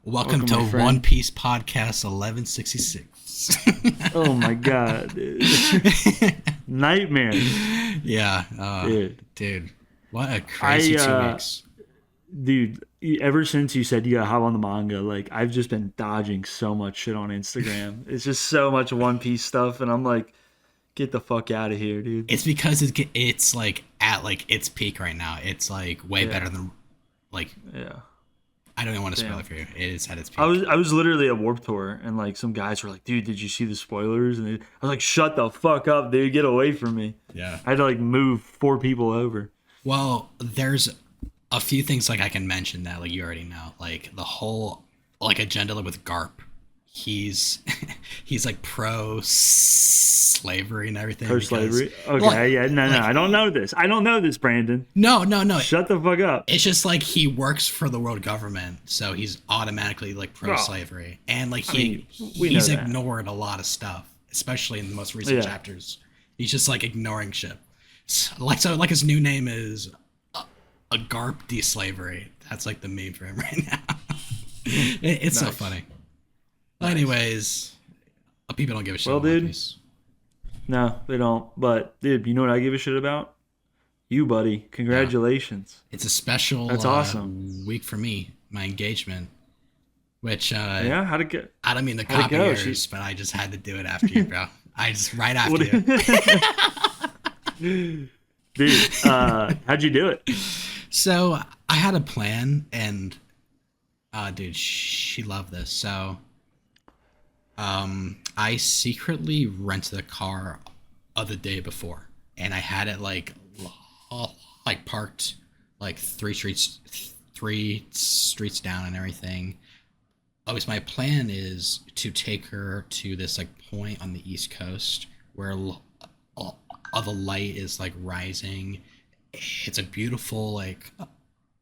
Welcome to my friend. One Piece Podcast 1166. Oh my god, dude. Nightmare. Yeah, dude. What a crazy 2 weeks. Dude, ever since you said you got hot on the manga, like I've just been dodging so much shit on Instagram. It's just so much One Piece stuff, and I'm like, get the fuck out of here, dude. It's because it's like at like its peak right now. It's like way better than like. Yeah. I don't even want to spoil it for you. It is at its peak. I was literally at Warped Tour, and like some guys were like, "Dude, did you see the spoilers?" And I was like, "Shut the fuck up, dude! Get away from me!" Yeah. I had to like move 4 people over. Well, there's a few things like I can mention that like you already know, like the whole like agenda like with Garp. He's like pro slavery and everything. Pro slavery. Okay, yeah, no, I don't know this. I don't know this, Brandon. No. Shut the fuck up. It's just like he works for the world government, so he's automatically like pro slavery, and like he's ignored a lot of stuff, especially in the most recent chapters. He's just like ignoring shit. So his new name is a Garp de-slavery. That's like the meme for him right now. It's so funny. Nice. Anyways, people don't give a shit about dude. Piece. No, they don't. But dude, you know what I give a shit about? You, buddy. Congratulations. Yeah. It's a special. That's awesome. Week for me. My engagement, which how'd it go? I don't mean to copy yours, but I just had to do it after you, bro. Right after you. Dude, how'd you do it? So I had a plan, and dude, she loved this. So I secretly rented a car the day before, and I had it like parked like three streets down and everything. Always my plan is to take her to this like point on the East Coast where all the light is like rising. It's a beautiful like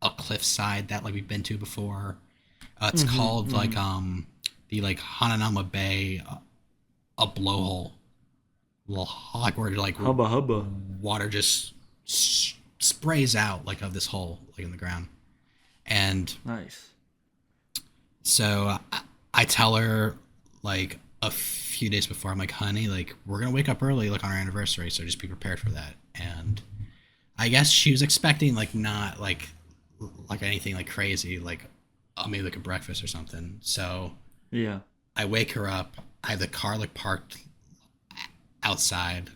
a cliffside that like we've been to before. It's called like the like Hananama Bay, a blowhole, like where like hubba water just sprays out like of this hole like in the ground. And nice. So I tell her like a few days before, I'm like, honey, like we're gonna wake up early like on our anniversary, so just be prepared for that. And I guess she was expecting like not like anything like crazy, like maybe like a breakfast or something. So yeah, I wake her up. I have the car like parked outside.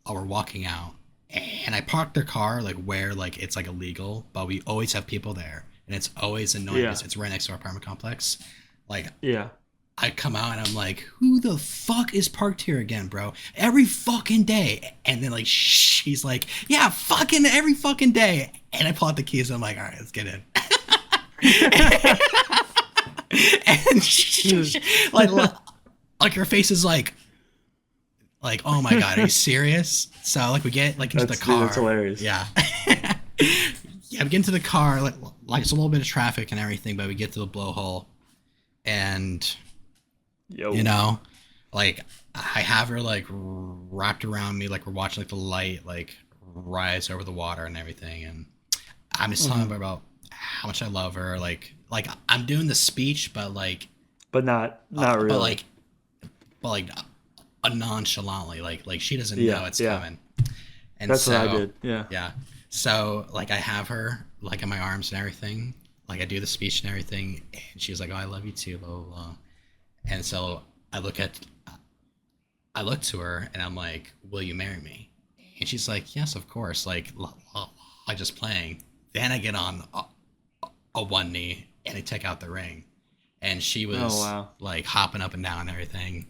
We're walking out, and I parked the car like where like it's like illegal, but we always have people there, and it's always annoying because it's right next to our apartment complex. Like I come out and I'm like, who the fuck is parked here again, bro? Every fucking day. And then like she's like, yeah, fucking every fucking day. And I pull out the keys and I'm like, all right, let's get in. And she, like her face is like, oh my god, are you serious? So like we get like into the car. That's hilarious. Yeah. Yeah, we get into the car, like it's a little bit of traffic and everything, but we get to the blowhole, and you know, like I have her like wrapped around me, like we're watching like the light like rise over the water and everything, and I'm just telling her about how much I love her, like I'm doing the speech, but not really, but like nonchalantly, like she doesn't know it's coming. And that's so, what I did. Yeah. So like I have her like in my arms and everything, like I do the speech and everything, and she's like, oh, I love you too, blah, blah, blah. And so I look to her and I'm like, will you marry me? And she's like, yes, of course. Like just playing. Then I get on a one knee and I take out the ring, and she was like hopping up and down and everything.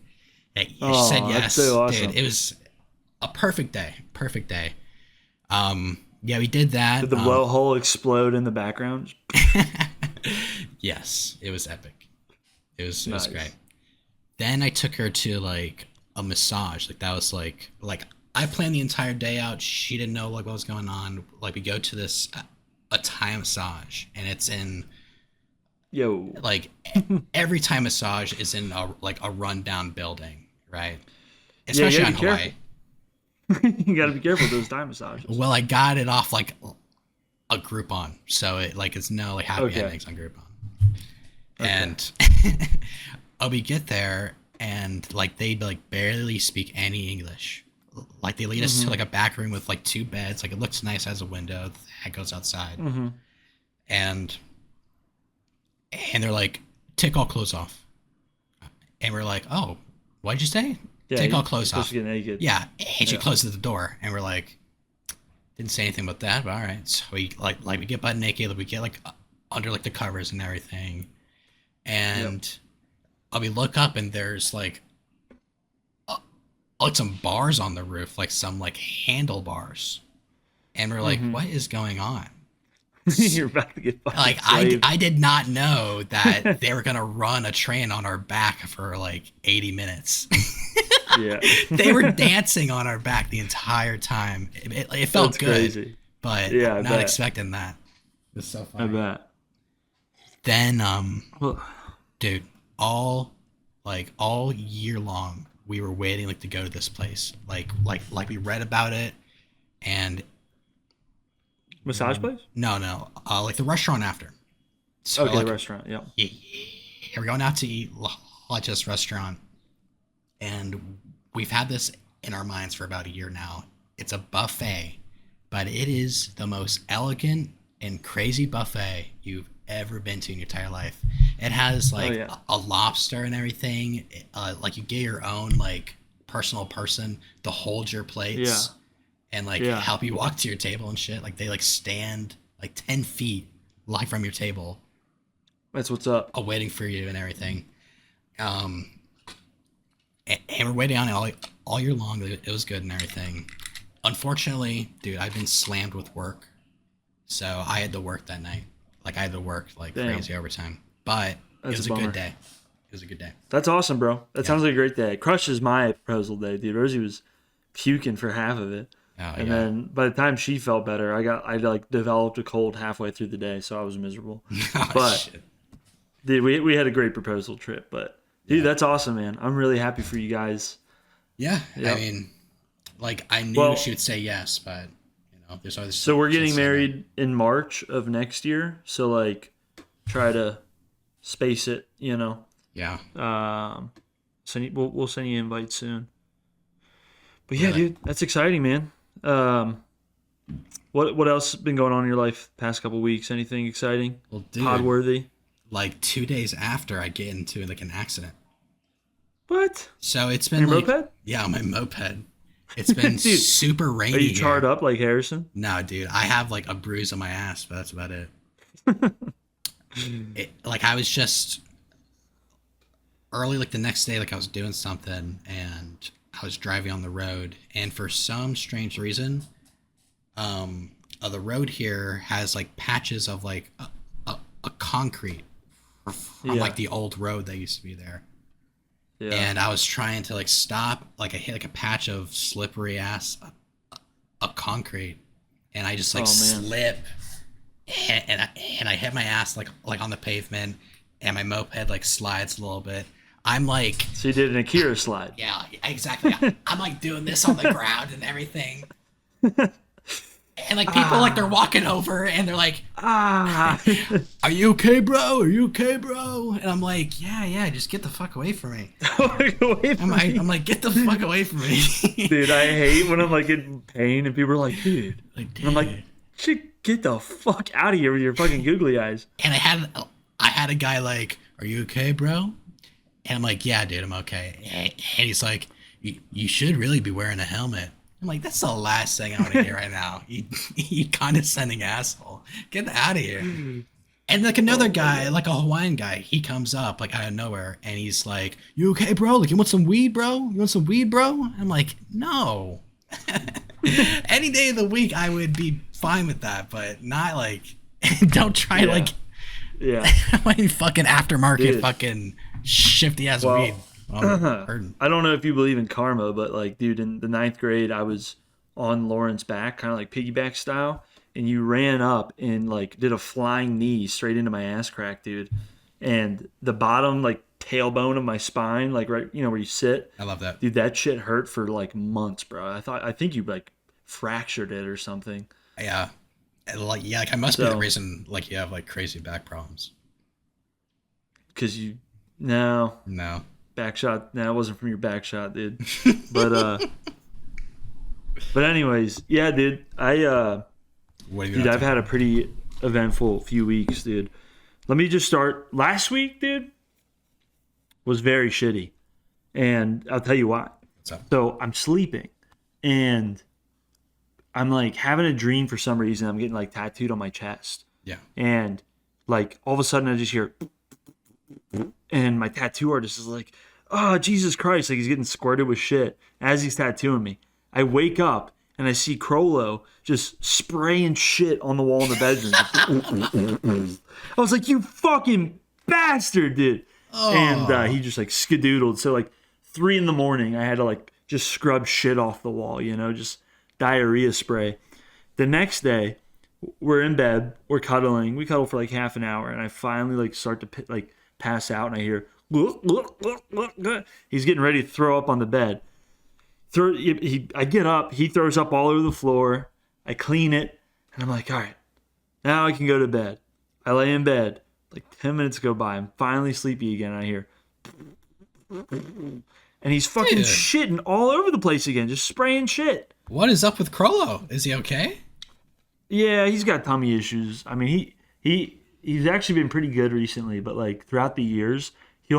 And she said yes, so awesome. Dude. It was a perfect day. Yeah, we did that. Did the blowhole explode in the background? Yes, it was epic. It was great. Then I took her to like a massage. Like that was like I planned the entire day out. She didn't know like what was going on. Like we go to this a Thai massage, and it's in like every Thai massage is in a rundown building, right? Especially on Hawaii. You gotta be careful with those Thai massages. Well, I got it off like a Groupon, so it like it's no like happy endings on Groupon. Okay. And we get there and like they like barely speak any English. Like they lead us to Mm-hmm. like a back room with like two beds. Like it looks nice, has a window that goes outside, Mm-hmm. and they're like, take all clothes off, and we're like, oh, what'd you say? Yeah, Take all you're clothes supposed off. to get naked. Yeah, and she Yeah. closes the door, and we're like, didn't say anything about that, but all right. So we like we get butt naked, we get like under like the covers and everything, Yep. and we look up and there's like some bars on the roof, like some like handlebars, and we're like, Mm-hmm. what is going on? You're about to get fucking Like I slaved. I did not know that they were gonna run a train on our back for like 80 minutes. Yeah. They were dancing on our back the entire time. It felt That's good, crazy. but Yeah, I not bet. expecting that. It's so I funny. bet. Then Well, dude, all all year long we were waiting like to go to this place. Like we read about it, and massage place? no, like the restaurant after. So Okay, like restaurant. Yep. yeah, we're going out to eat at this restaurant, and we've had this in our minds for about a year now. It's a buffet, but it is the most elegant and crazy buffet you've ever been to in your entire life. It has Oh like yeah. a lobster and everything. Like you get your own like personal person to hold your Yeah. plates and like Yeah. help you walk to your table and shit. Like they like stand like 10 feet like from your table, That's what's up. waiting for you and everything. Um, and we're waiting on it all year long. It was good and everything. Unfortunately, dude, I've been slammed with work, so I had to work that night. Like I had to work like Damn. crazy overtime, but it That's was a a good bummer. day. It was a good day. That's awesome, bro. That Yeah. sounds like a great day. Crushes my proposal day, dude. Rosie was puking for half of it. Oh And yeah. then by the time she felt better, I like developed a cold halfway through the day, so I was miserable. Oh But shit. dude, we had a great proposal trip. But dude, Yeah. that's awesome, man. I'm really happy for you guys. Yeah. I Yep. mean, like I knew she Well, would say yes, but there's always so we're she'll getting say no. married in March of next year. So like, try to space it. Yeah. We'll send you invites soon. But yeah, Really. dude, that's exciting, man. Um, what else been going on in your life the past couple weeks? Anything exciting? Well, dude, Podworthy? like 2 days after I get into like an accident. What? So it's On been your like, moped? yeah, on my moped. It's been Dude, super are rainy you charred here. up like Harrison? No, dude, I have like a bruise on my ass, but that's about it. Like I was just early, like the next day, like I was doing something and I was driving on the road, and for some strange reason, the road here has like patches of like a concrete from Yeah. like the old road that used to be there. Yeah. And I was trying to like stop, like I hit like a patch of slippery ass concrete, and I just like Oh, man. slip, and I hit my ass like on the pavement, and my moped like slides a little bit. I'm like, So you did an Akira slide. yeah, exactly. I'm like doing this on the ground and everything, and like people like they're walking over and they're like, Ah. "Are you okay, bro? Are you okay, bro?" And I'm like, "Yeah, just get the fuck away from me." Get away from me. I'm like, "Get the fuck away from me." Dude, I hate when I'm like in pain and people are like, dude. Like, And I'm like, dude. shit, get the fuck out of here with your fucking googly eyes. And I had a guy like, "Are you okay, bro?" And I'm like, "Yeah, dude, I'm okay." And he's like, "You should really be wearing a helmet." I'm like, "That's the last thing I want to hear right now. You condescending asshole. Get out of here." And like another guy, like a Hawaiian guy, he comes up like out of nowhere and he's like, "You okay, bro? Like, you want some weed, bro? You want some weed, bro?" I'm like, "No." Any day of the week, I would be fine with that, but not like, don't try Yeah. like Yeah. like fucking aftermarket Dude. fucking shifty ass Well, weed. Oh, hurting. I don't know if you believe in karma, but like, dude, in the ninth grade, I was on Lauren's back, kind of like piggyback style, and you ran up and like did a flying knee straight into my ass crack, dude. And the bottom, like tailbone of my spine, like right, where you sit, I love that. dude, that shit hurt for like months, bro. I think you like fractured it or something. Yeah, and, like I must be the So, reason like you have like crazy back problems. because you No, No. back shot. No, it wasn't from your back shot, dude. But but anyways, yeah, dude. What have you Dude, been up I've to? had a pretty eventful few weeks, dude. Let me just start. Last week, dude, was very shitty, and I'll tell you why. What's up? So I'm sleeping, and I'm like having a dream for some reason. I'm getting like tattooed on my chest, Yeah. and like all of a sudden I just hear, and my tattoo artist is like, "Oh Jesus Christ!" Like he's getting squirted with shit as he's tattooing me. I wake up and I see Crollo just spraying shit on the wall in the bedroom. I was like, "You fucking bastard, dude!" And Oh. he just like skedoodled. So like 3 a.m, I had to like just scrub shit off the wall, just diarrhea spray. The next day, we're in bed, we're cuddling. We cuddle for like half an hour, and I finally like start to like pass out, and I hear he's getting ready to throw up on the bed. I get up, he throws up all over the floor. I clean it, and I'm like, all right, now I can go to bed. I lay in bed. Like 10 minutes go by. I'm finally sleepy again. I hear, and he's fucking Dude. shitting all over the place again, just spraying shit. What is up with Crollo? Is he okay? Yeah, he's got tummy issues. I mean, he's actually been pretty good recently, but like throughout the years, he'll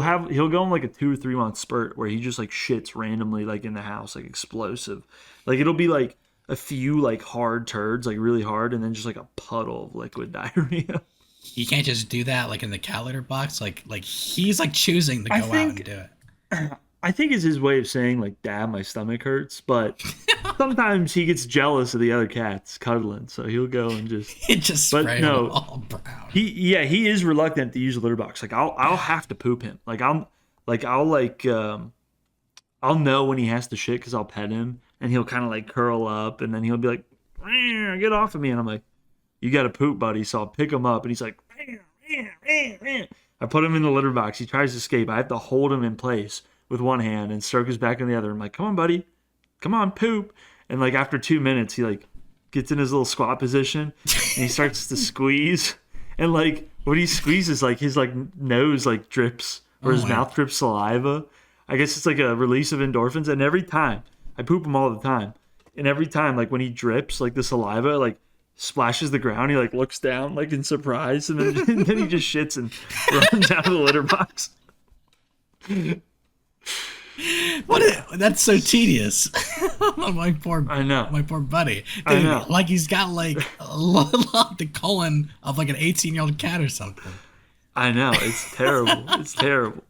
go on like a 2 or 3 month spurt where he just like shits randomly like in the house, like explosive. Like it'll be like a few like hard turds, like really hard, and then just like a puddle of liquid diarrhea. He can't just do that like in the cat litter box. Like he's like choosing to go out and do it. I think it's his way of saying like, "Dad, my stomach hurts," but sometimes he gets jealous of the other cats cuddling, so he'll go and just. He just But sprayed no, him all brown. he is reluctant to use a litter box. Like I'll have to poop him. I'll know when he has to shit because I'll pet him, and he'll kind of like curl up, and then he'll be like, "Meow, get off of me," and I'm like, "You got to poop, buddy." So I'll pick him up, and he's like, "Meow, meow, meow, meow." I put him in the litter box. He tries to escape. I have to hold him in place with one hand and stroke his back in the other. I'm like, "Come on, buddy, come on, poop." And like after 2 minutes, he like gets in his little squat position, and he starts to squeeze. And like when he squeezes, like his like nose like drips, or his my- mouth drips saliva. I guess it's like a release of endorphins. And every time I poop him all the time, and every time like when he drips, like the saliva like splashes the ground, he like looks down like in surprise, and then, and then he just shits and runs out of the litter box. That's so tedious. my poor I know. my poor buddy. Dude, I know. like he's got like the colon of like an 18-year-old cat or something. I know, it's terrible. It's terrible.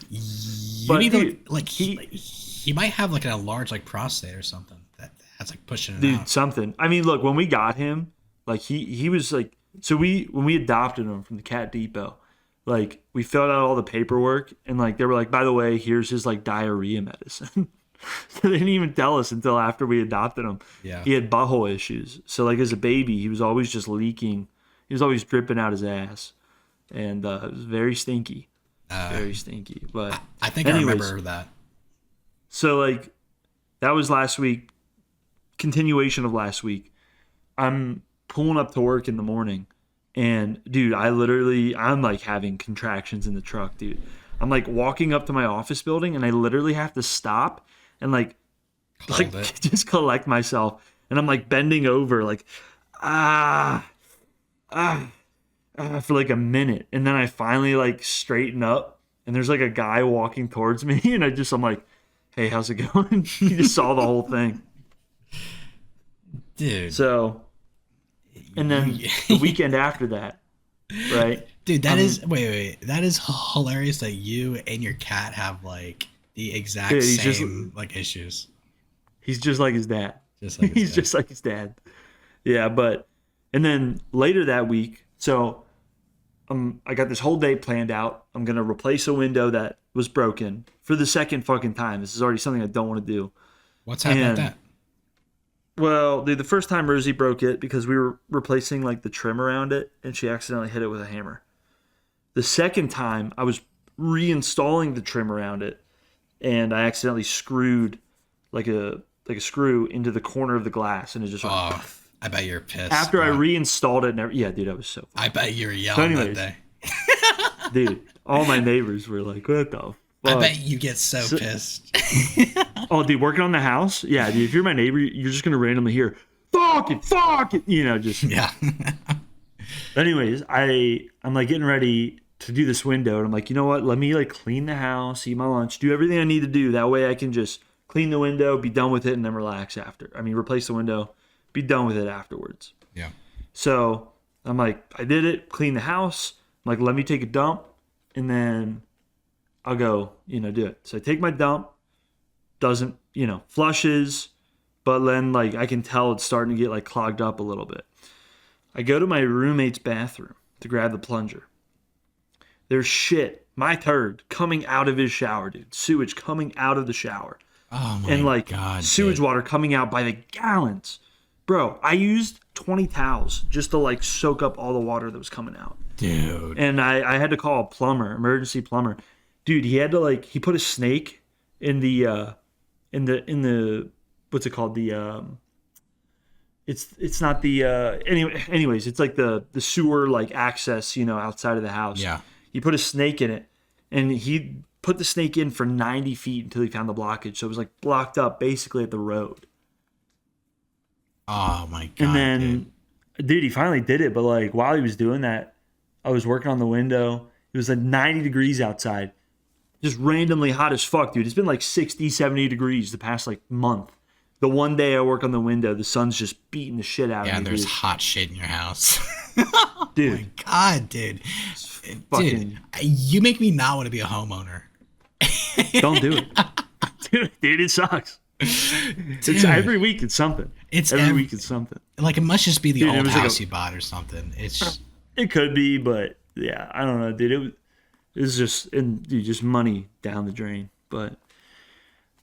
You But need dude, to like he might have like an enlarged like prostate or something that's like pushing it Dude, out. something. I mean, look, when we got him, like he was like, so when we adopted him from the Cat Depot, like we filled out all the paperwork, and like they were like, by the way, here's his like diarrhea medicine. So they didn't even tell us until after we adopted him. Yeah. He had butthole issues. So like as a baby, he was always just leaking. He was always dripping out his ass, and it was very stinky, very stinky. But I think I anyways, remember that. So like that was last week. Continuation of last week. I'm pulling up to work in the morning, and dude, I'm like having contractions in the truck, dude. I'm like walking up to my office building, and I literally have to stop and like Hold it. just collect myself, and I'm like bending over like ah for like a minute, and then I finally like straighten up, and there's like a guy walking towards me, and I'm like, "Hey, how's it going?" He just saw the whole thing. Dude. So, and then the weekend after that, right? Dude, that is wait. That is hilarious that you and your cat have like the exact Dude, he's same like issues. He's just like his dad. Just like his He's dad. just like his dad. Yeah, and then later that week, so I got this whole day planned out. I'm gonna replace a window that was broken for the second fucking time. This is already something I don't want to do. What's happening with And- that? Well, dude, the first time Rosie broke it because we were replacing like the trim around it, and she accidentally hit it with a hammer. The second time, I was reinstalling the trim around it, and I accidentally screwed like a screw into the corner of the glass, and it just went. Oh, I bet you're pissed. After I bro. reinstalled it, yeah, dude, I was so. I bet you were yelling anyways. that day. Dude, All my neighbors were like, "What the fuck?" I bet you get so pissed. Oh, dude, working on the house? Yeah, dude, if you're my neighbor, you're just gonna randomly hear, fuck it, just. Yeah. Anyways, I'm like getting ready to do this window, and I'm like, you know what? Let me like clean the house, eat my lunch, do everything I need to do. That way I can just clean the window, be done with it, and then relax after. I mean, replace the window, be done with it afterwards. Yeah. So I'm like, I did it, clean the house. I'm like, let me take a dump, and then I'll go, do it. So I take my dump, doesn't, flushes, but then like I can tell it's starting to get like clogged up a little bit. I go to my roommate's bathroom to grab the plunger. There's shit, my turd, coming out of his shower, dude. Sewage coming out of the shower. Oh my and like God, sewage dude. water coming out by the gallons. Bro, I used 20 towels just to like soak up all the water that was coming out. Dude. And I had to call a plumber, emergency plumber. Dude, he had to like, he put a snake in the what's it called? It's not the anyways, it's like the sewer like access, outside of the house. Yeah. He put a snake in it, and he put the snake in for 90 feet until he found the blockage. So it was like blocked up basically at the road. Oh my God. And then dude, he finally did it, but like while he was doing that, I was working on the window. It was like 90 degrees outside. Just randomly hot as fuck, dude. It's been like 60, 70 degrees the past like month. The one day I work on the window, the sun's just beating the shit out of me. Yeah, and there's dude. hot shit in your house. Dude. Oh my God, dude. Fucking, Dude, you make me not want to be a homeowner. don't do it. Dude, it sucks. It's every week it's something. Every week it's something. Like, it must just be the old house like you bought or something. It's just... It could be, but yeah, I don't know, dude. It was just just money down the drain. But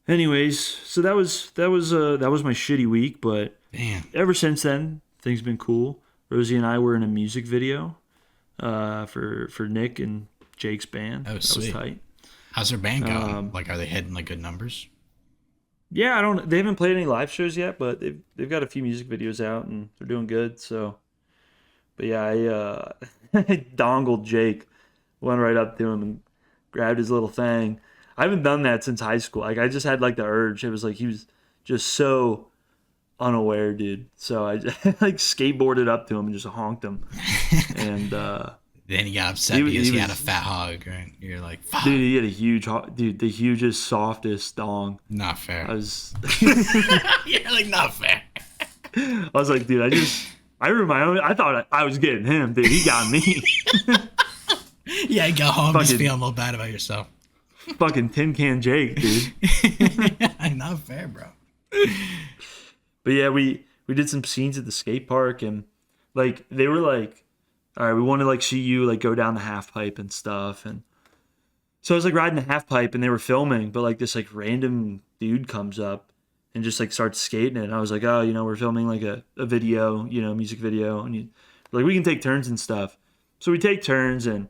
anyways, so that was my shitty week, but Damn. ever since then, things have been cool. Rosie and I were in a music video for Nick and Jake's band. Oh, that sweet. was tight. How's their band going? Like, are they hitting like good numbers? Yeah, they haven't played any live shows yet, but they've got a few music videos out and they're doing good. So, but yeah, I dongled Jake, went right up to him and grabbed his little thing. I haven't done that since high school. Like, I just had like the urge. It was like he was just so unaware, dude. So I just, like skateboarded up to him and just honked him. And then he got upset because he had a fat hog, right? You're like, fuck. Dude, he had a huge, the hugest, softest dong. Not fair. I was, You're like, not fair. I was like, dude, I thought I was getting him, dude. He got me. Yeah, you go home just feeling a little bad about yourself. Fucking tin can Jake, dude. Not fair, bro. But yeah, we did some scenes at the skate park, and like they were like, all right, we want to like see you like go down the half pipe and stuff. And so I was like riding the half pipe and they were filming, but like this like random dude comes up and just like starts skating it. And I was like, oh, we're filming like a video, music video. And like, we can take turns and stuff. So we take turns and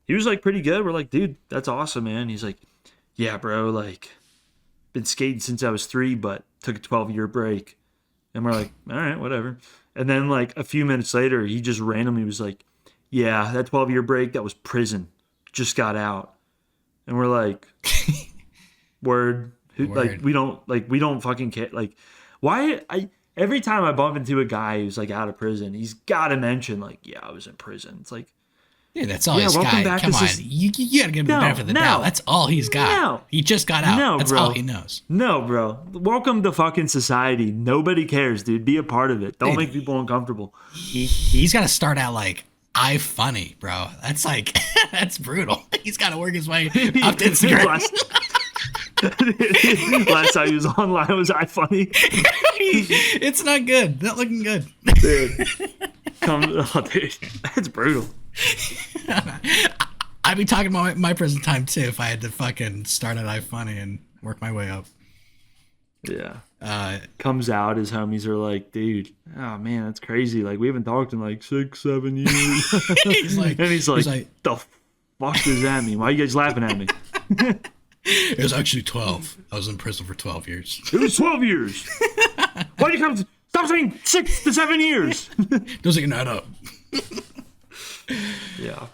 he was like pretty good. We're like, dude, that's awesome, man. He's like, yeah, bro, like been skating since I was 3, but took a 12-year break. And we're like, all right, whatever. And then like a few minutes later, he just randomly was like, yeah, that 12-year break, that was prison. Just got out. And we're like, word. Like, we don't fucking care. Like, why? Every time I bump into a guy who's like out of prison, he's got to mention like, yeah, I was in prison. It's like, yeah, that's all he's got. Come on. You got to give him the benefit of the doubt. That's all he's got. No. He just got out. No, that's bro. all he knows. No, bro. Welcome to fucking society. Nobody cares, dude. Be a part of it. Don't Dude, make people uncomfortable. He's got to start out like, I funny, bro. That's like, that's brutal. He's got to work his way up to Instagram. Last time he was online was I funny. It's not good. Not looking good. Dude. Dude. That's brutal. I'd be talking about my prison time too if I had to fucking start at iFunny and work my way up. Yeah. Comes out, his homies are like, dude, oh man, that's crazy. Like, we haven't talked in like 6-7 years. he's like, the fuck does that mean? Why are you guys laughing at me? It was actually 12. I was in prison for 12 years. It was 12 years. Why do you come? Stop saying 6 to 7 years. Doesn't add up. Yeah.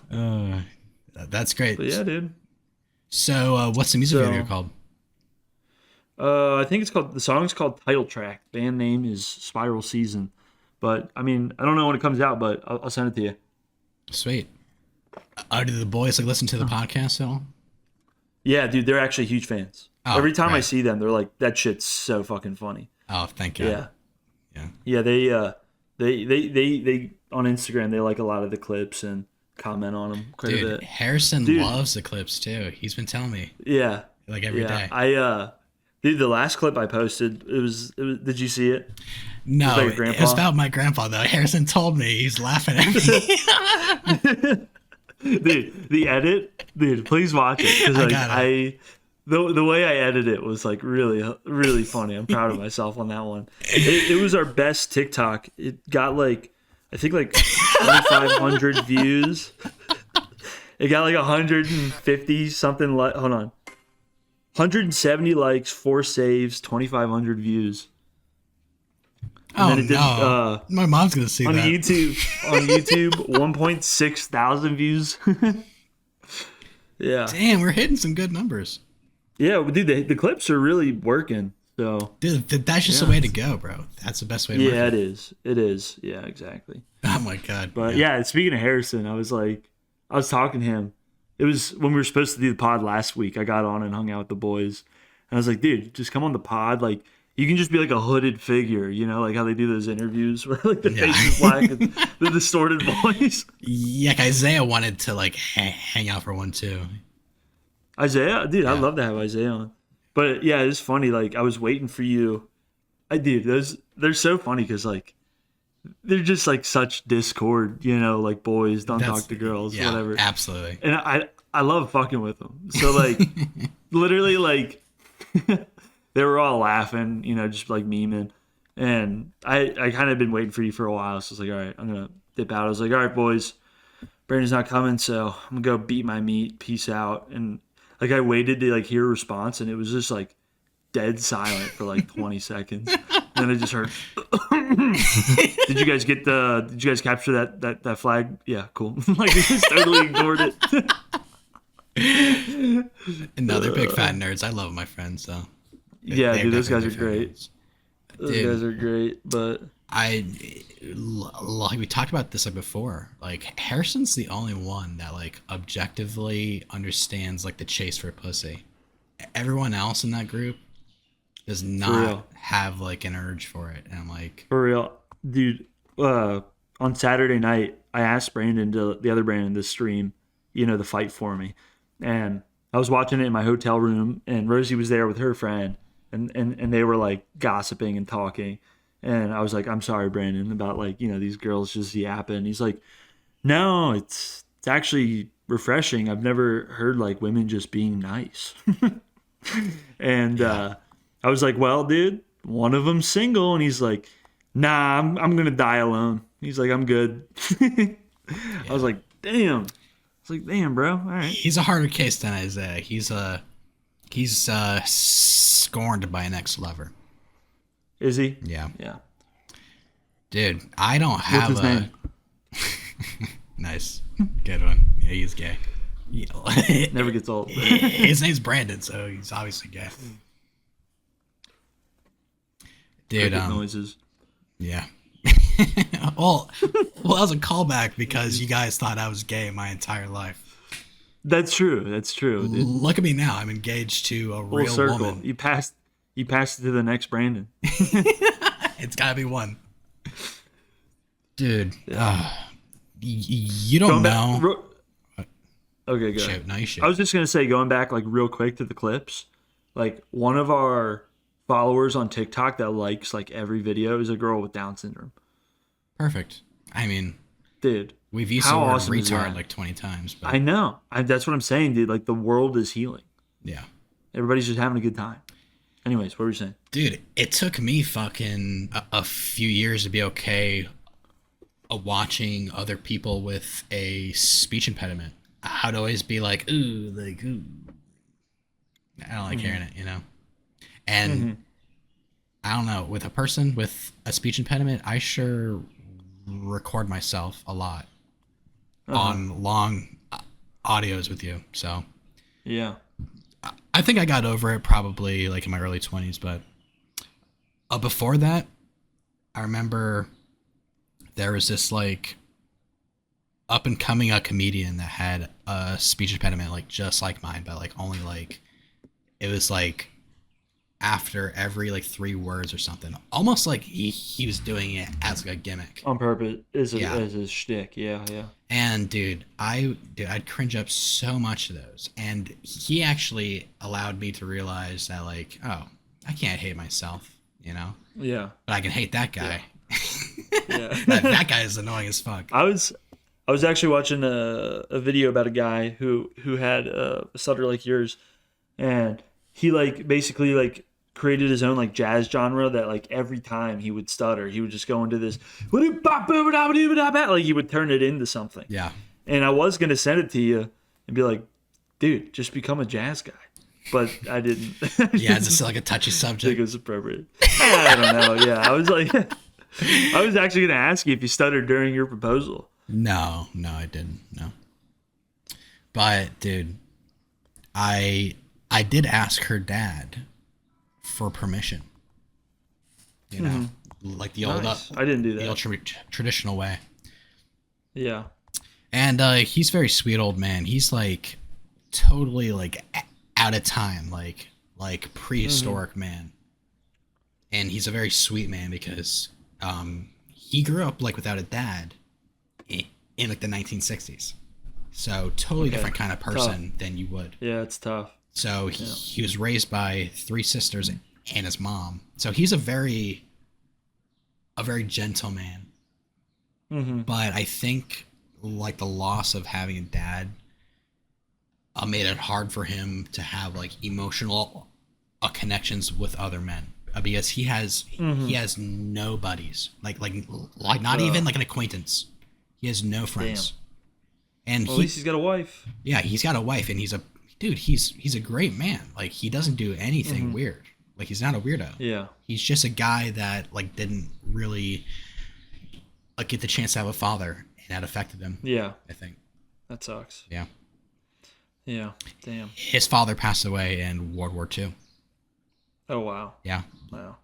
That's great. But yeah, dude. So, what's the music video So, called? I think the song's called Title Track. Band name is Spiral Season. But I mean, I don't know when it comes out, but I'll send it to you. Sweet. Do the boys like listen to the podcast at all? Yeah, dude, they're actually huge fans. Oh, Every time I great. see them, they're like, "That shit's so fucking funny." Oh, thank God. Yeah, Yeah. yeah. They on Instagram they like a lot of the clips and comment on them quite a Dude, bit. Harrison Dude, loves the clips too. He's been telling me yeah, like every yeah. day. Dude, the last clip I posted, did you see it? It was No, about your it was grandpa. about my grandpa though. Harrison told me he's laughing at me. Dude, the edit, dude, please watch it because I like got it. the way I edited it was like really funny. I'm proud of myself on that one. It was our best TikTok. It got like I think like 2,500 views. It got like 150 something. Hold on, 170 likes, 4 saves, 2,500 views. And Oh then it did no, my mom's gonna see on that. YouTube 1.6 thousand views. Yeah. Damn, we're hitting some good numbers. Yeah, well, dude, the clips are really working. So Dude, that's just the Yeah. way to go, bro. That's the best way to yeah, work it is. It is. Yeah, exactly. Oh my God. But yeah, speaking of Harrison, I was talking to him. It was when we were supposed to do the pod last week. I got on and hung out with the boys, and I was like, dude, just come on the pod. Like, you can just be like a hooded figure, you know, like how they do those interviews where like the Yeah. face is black and the distorted voice. Yeah, Isaiah wanted to like hang out for one too. Isaiah, dude, Yeah. I'd love to have Isaiah on. But yeah, it's funny. Like I was waiting for you. Dude, they're so funny because like they're just like such discord, you know, like boys don't That's- talk to girls, Yeah, whatever. absolutely. And I love fucking with them. So like literally like they were all laughing, you know, just like memeing. And I kind of been waiting for you for a while. So I was like, all right, I'm gonna dip out. I was like, all right, boys, Brandon's not coming, so I'm gonna go beat my meat. Peace out. And like I waited to like hear a response, and it was just like dead silent for like 20 seconds. And then I just heard. Did you guys get the? Did you guys capture that flag? Yeah, cool. Like they just totally ignored it. No, they're big fat nerds. I love my friends, so Yeah, they're dude, those guys definitely are big fat great. nerds. Those Dude. guys are great, but Like we talked about this like before. Like Harrison's the only one that like objectively understands like the chase for pussy. Everyone else in that group does real. not have like an urge for it. And I'm like, for real, dude. On Saturday night, I asked the other Brandon to stream, you know, the fight for me, and I was watching it in my hotel room, and Rosie was there with her friend, and they were like gossiping and talking, and I was like, I'm sorry, Brandon, about like, you know, these girls just yapping. He's like, no, it's actually refreshing. I've never heard like women just being nice. And I was like, well, dude, one of them's single, and he's like, nah, I'm gonna die alone. He's like, I'm good. I was like, damn. I was like, damn, bro. All right. he's a harder case than Isaiah. He's scorned by an ex-lover. Is he? Yeah. Yeah. Dude, I don't What's have his a name? Nice. Good one. Yeah, he's gay. Yeah. Never gets old. His name's Brandon, so he's obviously gay. Dude, Cricket noises. yeah. well, that was a callback because you guys thought I was gay my entire life. That's true. That's true, dude. Look at me now. I'm engaged to a Full real circle. woman. You passed it to the next Brandon. It's gotta be one. Dude, you don't Going know. back, okay, go. Shoot, no, you should. I was just gonna say, going back like real quick to the clips, like one of our followers on TikTok that likes like every video is a girl with Down syndrome. Perfect. I mean, Dude, we've used how the word awesome is retard that? like 20 times, but I know. That's what I'm saying, dude. Like the world is healing. yeah. Everybody's just having a good time. Anyways, what were you saying? Dude, it took me fucking a few years to be okay watching other people with a speech impediment. I'd always be like, ooh, like, ooh. I don't like hearing it, you know? And I don't know, with a person with a speech impediment, I sure record myself a lot on long audios with you. So Yeah. I think I got over it probably like in my early 20s, but before that, I remember there was this like up and coming a comedian that had a speech impediment like just like mine, but like only like it was like after every like 3 words or something, almost like he was doing it as like a gimmick. On purpose Yeah. as a shtick. Yeah, yeah. And I'd cringe up so much of those. And he actually allowed me to realize that like, oh, I can't hate myself, you know, Yeah. but I can hate that guy. Yeah. That guy is annoying as fuck. I was actually watching a video about a guy who had a stutter like yours, and he like basically like created his own like jazz genre that like every time he would stutter, he would just go into this like he would turn it into something. Yeah. And I was gonna send it to you and be like, dude, just become a jazz guy, but I didn't. Yeah, it's just like a touchy I think subject. it was appropriate. I don't know. Yeah, I was like, I was actually gonna ask you if you stuttered during your proposal. No, I didn't. No. But dude, I did ask her dad for permission. You know, like the old Nice. I didn't do the that. old traditional way. Yeah. And he's a very sweet old man. He's like totally like out of time, like prehistoric man. And he's a very sweet man because he grew up like without a dad in like the 1960s. So totally Okay. different kind of person than you would. Yeah, it's tough. So he was raised by 3 sisters and his mom. So he's a very gentle man. Mm-hmm. But I think like the loss of having a dad made it hard for him to have like emotional connections with other men because he has no buddies like not even like an acquaintance. He has no friends. And Well, at least he's got a wife. yeah, he's got a wife and he's a great man. Like he doesn't do anything weird. Like he's not a weirdo. Yeah. He's just a guy that like didn't really like get the chance to have a father and that affected him. Yeah. I think. That sucks. Yeah. Yeah. Damn. His father passed away in World War II. Oh wow. Yeah. Wow.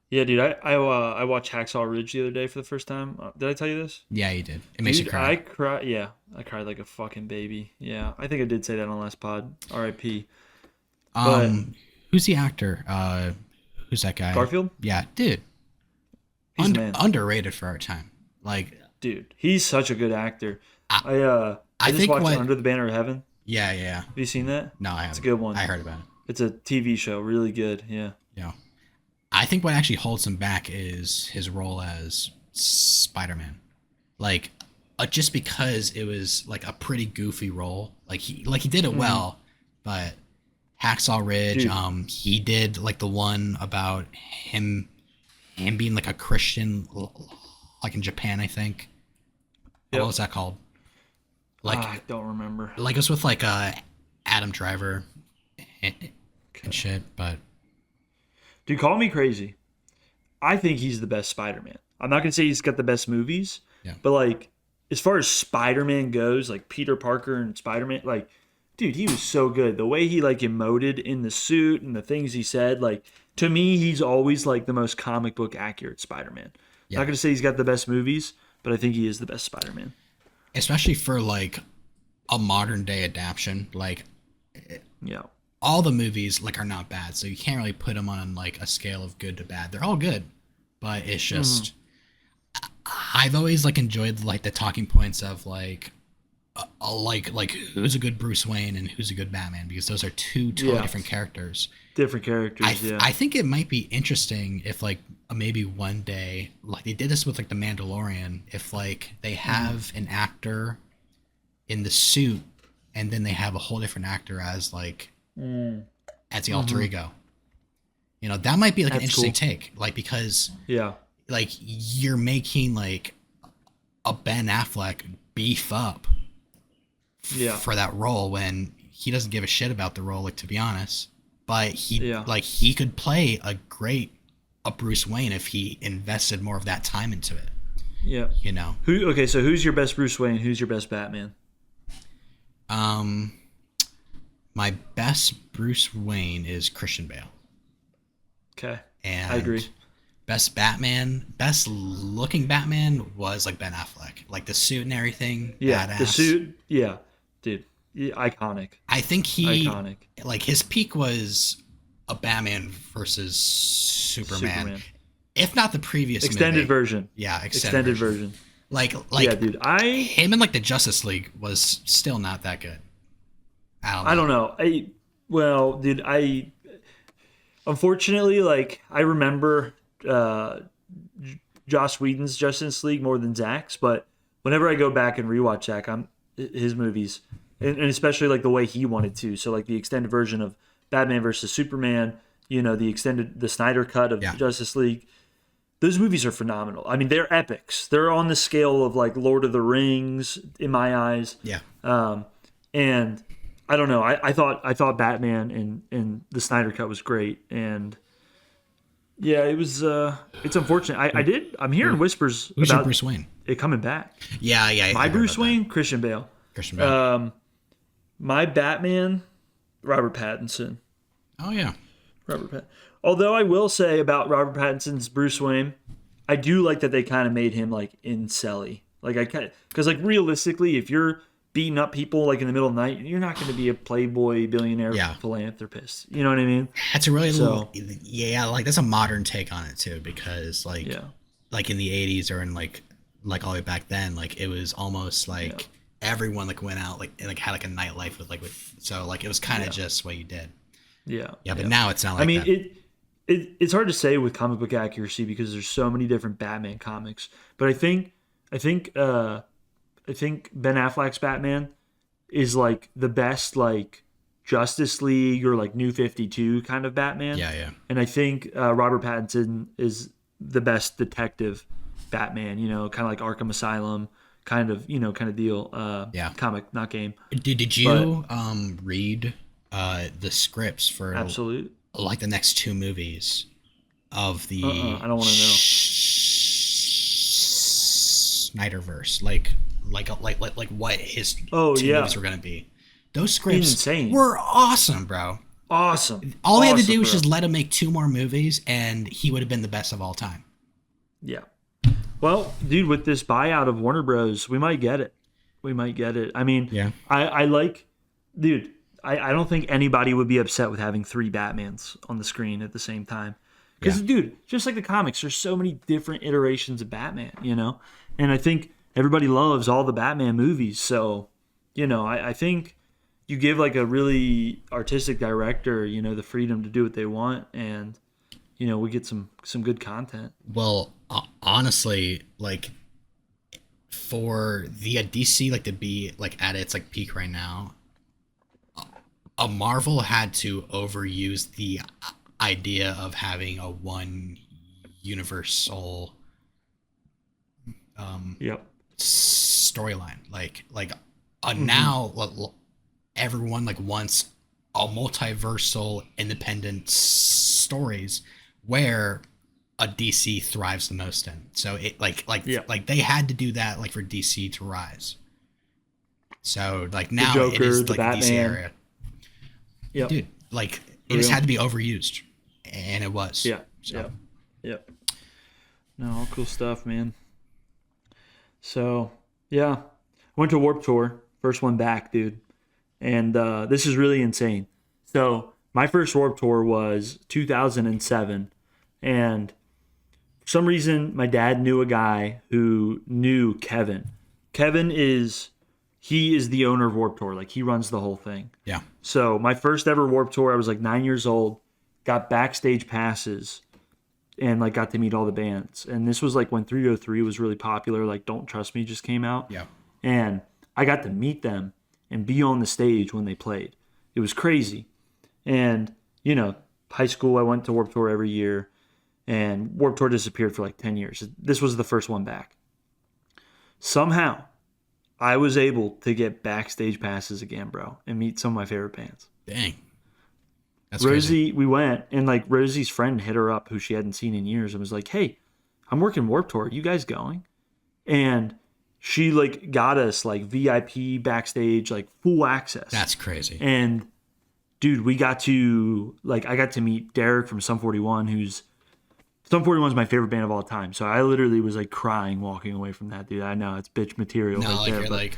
Yeah, dude. I watched Hacksaw Ridge the other day for the first time. Did I tell you this? Yeah, you did. It makes Dude, you cry. I cried. Yeah, I cried like a fucking baby. Yeah, I think I did say that on the last pod. R.I.P. Who's the actor? Who's that guy? Garfield? Yeah, dude. He's the man. Underrated for our time. Like, Dude, he's such a good actor. I I just think watched what- Under the Banner of Heaven. yeah. Have you seen that? No, I haven't. It's a good one. I heard about it. It's a TV show, really good. Yeah. Yeah. I think what actually holds him back is his role as Spider-Man. Like, just because it was like a pretty goofy role. Like he did it well, but Hacksaw Ridge, Dude. he did like the one about him being like a Christian, like in Japan, I think. Yep. What was that called? Like, I don't remember. like it was with like Adam Driver and shit. But Dude, call me crazy. I think he's the best Spider-Man. I'm not gonna say he's got the best movies, Yeah. but like as far as Spider-Man goes, like Peter Parker and Spider-Man, like, dude, he was so good. The way he like emoted in the suit and the things he said, like to me, he's always like the most comic book accurate Spider-Man. Yeah. Not gonna say he's got the best movies, but I think he is the best Spider-Man. especially for like a modern day adaptation, like Yeah. all the movies like are not bad, so you can't really put them on like a scale of good to bad. They're all good, but it's just I've always like enjoyed like the talking points of like who's a good Bruce Wayne and who's a good Batman, because those are two totally Yeah. different characters. Different characters, yeah. I think it might be interesting if like maybe one day like they did this with like the Mandalorian, if like they have an actor in the suit and then they have a whole different actor as like as the alter ego. You know, that might be like an That's interesting cool. take, like because Yeah. like you're making like a Ben Affleck beef up Yeah. for that role when he doesn't give a shit about the role, like, to be honest. But Yeah. he could play a Bruce Wayne if he invested more of that time into it, Yeah. you know. Okay, so who's your best Bruce Wayne? Who's your best Batman? Um, my best Bruce Wayne is Christian Bale, Okay, I and agree. best looking Batman was like Ben Affleck, like the suit and everything, Yeah, the badass. suit. Yeah, dude, yeah, iconic, I think he iconic. like his peak was a Batman versus Superman, Superman if not the previous extended movie. version. Yeah, extended Extended version. version. Yeah, Like dude. I him and like the Justice League was still not that good. I don't I know. don't know. Dude, I unfortunately like I remember uh Joss Whedon's Justice League more than Zack's, but whenever I go back and rewatch Zack, I'm his movies, and especially like the way he wanted to. So like the extended version of Batman versus Superman, the Snyder cut of Yeah, Justice League. Those movies are phenomenal. I mean, they're epics. They're on the scale of like Lord of the Rings in my eyes. yeah. And I don't know. I thought Batman and the Snyder cut was great, and yeah, it was. It's unfortunate. I'm hearing whispers Who's your about Bruce Wayne? it coming back. Yeah, yeah. I My heard Bruce about that. Wayne, Christian Bale. Christian Bale. My Batman, Robert Pattinson. Oh yeah. Robert Pattinson. Although I will say about Robert Pattinson's Bruce Wayne, I do like that they kind of made him like incelly. Like I kind of because like realistically, if you're beating up people like in the middle of the night, you're not going to be a playboy billionaire Yeah. philanthropist. You know what I mean? That's a really So yeah, like that's a modern take on it too, because yeah, like in the '80s or in like all the way back then, like it was almost yeah, like everyone like went out like and like had like a nightlife with so like it was kind of yeah, just what you did. yeah, Yeah, but yeah. now it's not I like mean that. it's hard to say with comic book accuracy because there's so many different Batman comics. But I think I think Ben Affleck's Batman is like the best like Justice League or like New 52 kind of Batman. Yeah, yeah, And I think Robert Pattinson is the best detective Batman, kind of like Arkham Asylum kind of deal. yeah. Comic, not game. Did But you read the scripts for absolute. like the next two movies of the I don't want to know. Snyderverse? Like what his Oh, two yeah. movies were gonna be. Those scripts Insane. were awesome, bro. Awesome. All they had to Awesome, do was bro. just let him make two more movies, and he would have been the best of all time. Yeah. Well, dude, with this buyout of Warner Bros., we might get it. We might get it. I mean, Yeah. I like, dude, I don't think anybody would be upset with having three Batmans on the screen at the same time. Because, Yeah. dude, just like the comics, there's so many different iterations of Batman, And I think everybody loves all the Batman movies. So, I think you give like a really artistic director, the freedom to do what they want. And, we get some good content. Well, honestly, like for the DC like to be like at its like peak right now, a Marvel had to overuse the idea of having a one universal Yep. storyline. Like Hmm. now everyone like wants a multiversal independent stories where a DC thrives the most in. So it Yeah. like they had to do that like for DC to rise. So like The now it Joker, is the like the DC Batman. area. Yep. Dude, like For it just real. had to be overused. And it was. Yeah. So Yep. Yep. No, all cool stuff, man. So, yeah. Went to Warp Tour. First one back, dude. And this is really insane. So, my first Warp Tour was 2007. And for some reason, my dad knew a guy who knew Kevin. Kevin he is the owner of Warp Tour. Like, he runs the whole thing. yeah. So my first ever Warp Tour, I was like 9 years old, got backstage passes, and like got to meet all the bands. And this was like when 303 was really popular. Like Don't Trust Me just came out, Yeah. and I got to meet them and be on the stage when they played. It was crazy. And high school I went to Warp Tour every year, and Warp Tour disappeared for like 10 years. This was the first one back. Somehow I was able to get backstage passes again, bro, and meet some of my favorite bands. Dang. That's crazy. We went, and like Rosie's friend hit her up, who she hadn't seen in years, and was like, "Hey, I'm working Warp Tour. You guys going?" And she like got us like VIP backstage, like full access. That's crazy. And dude, we got to I got to meet Derek from Sum 41, who's Sum 41 is my favorite band of all time. So I literally was like crying walking away from that, dude. I know it's bitch material No, right like there, you're but like,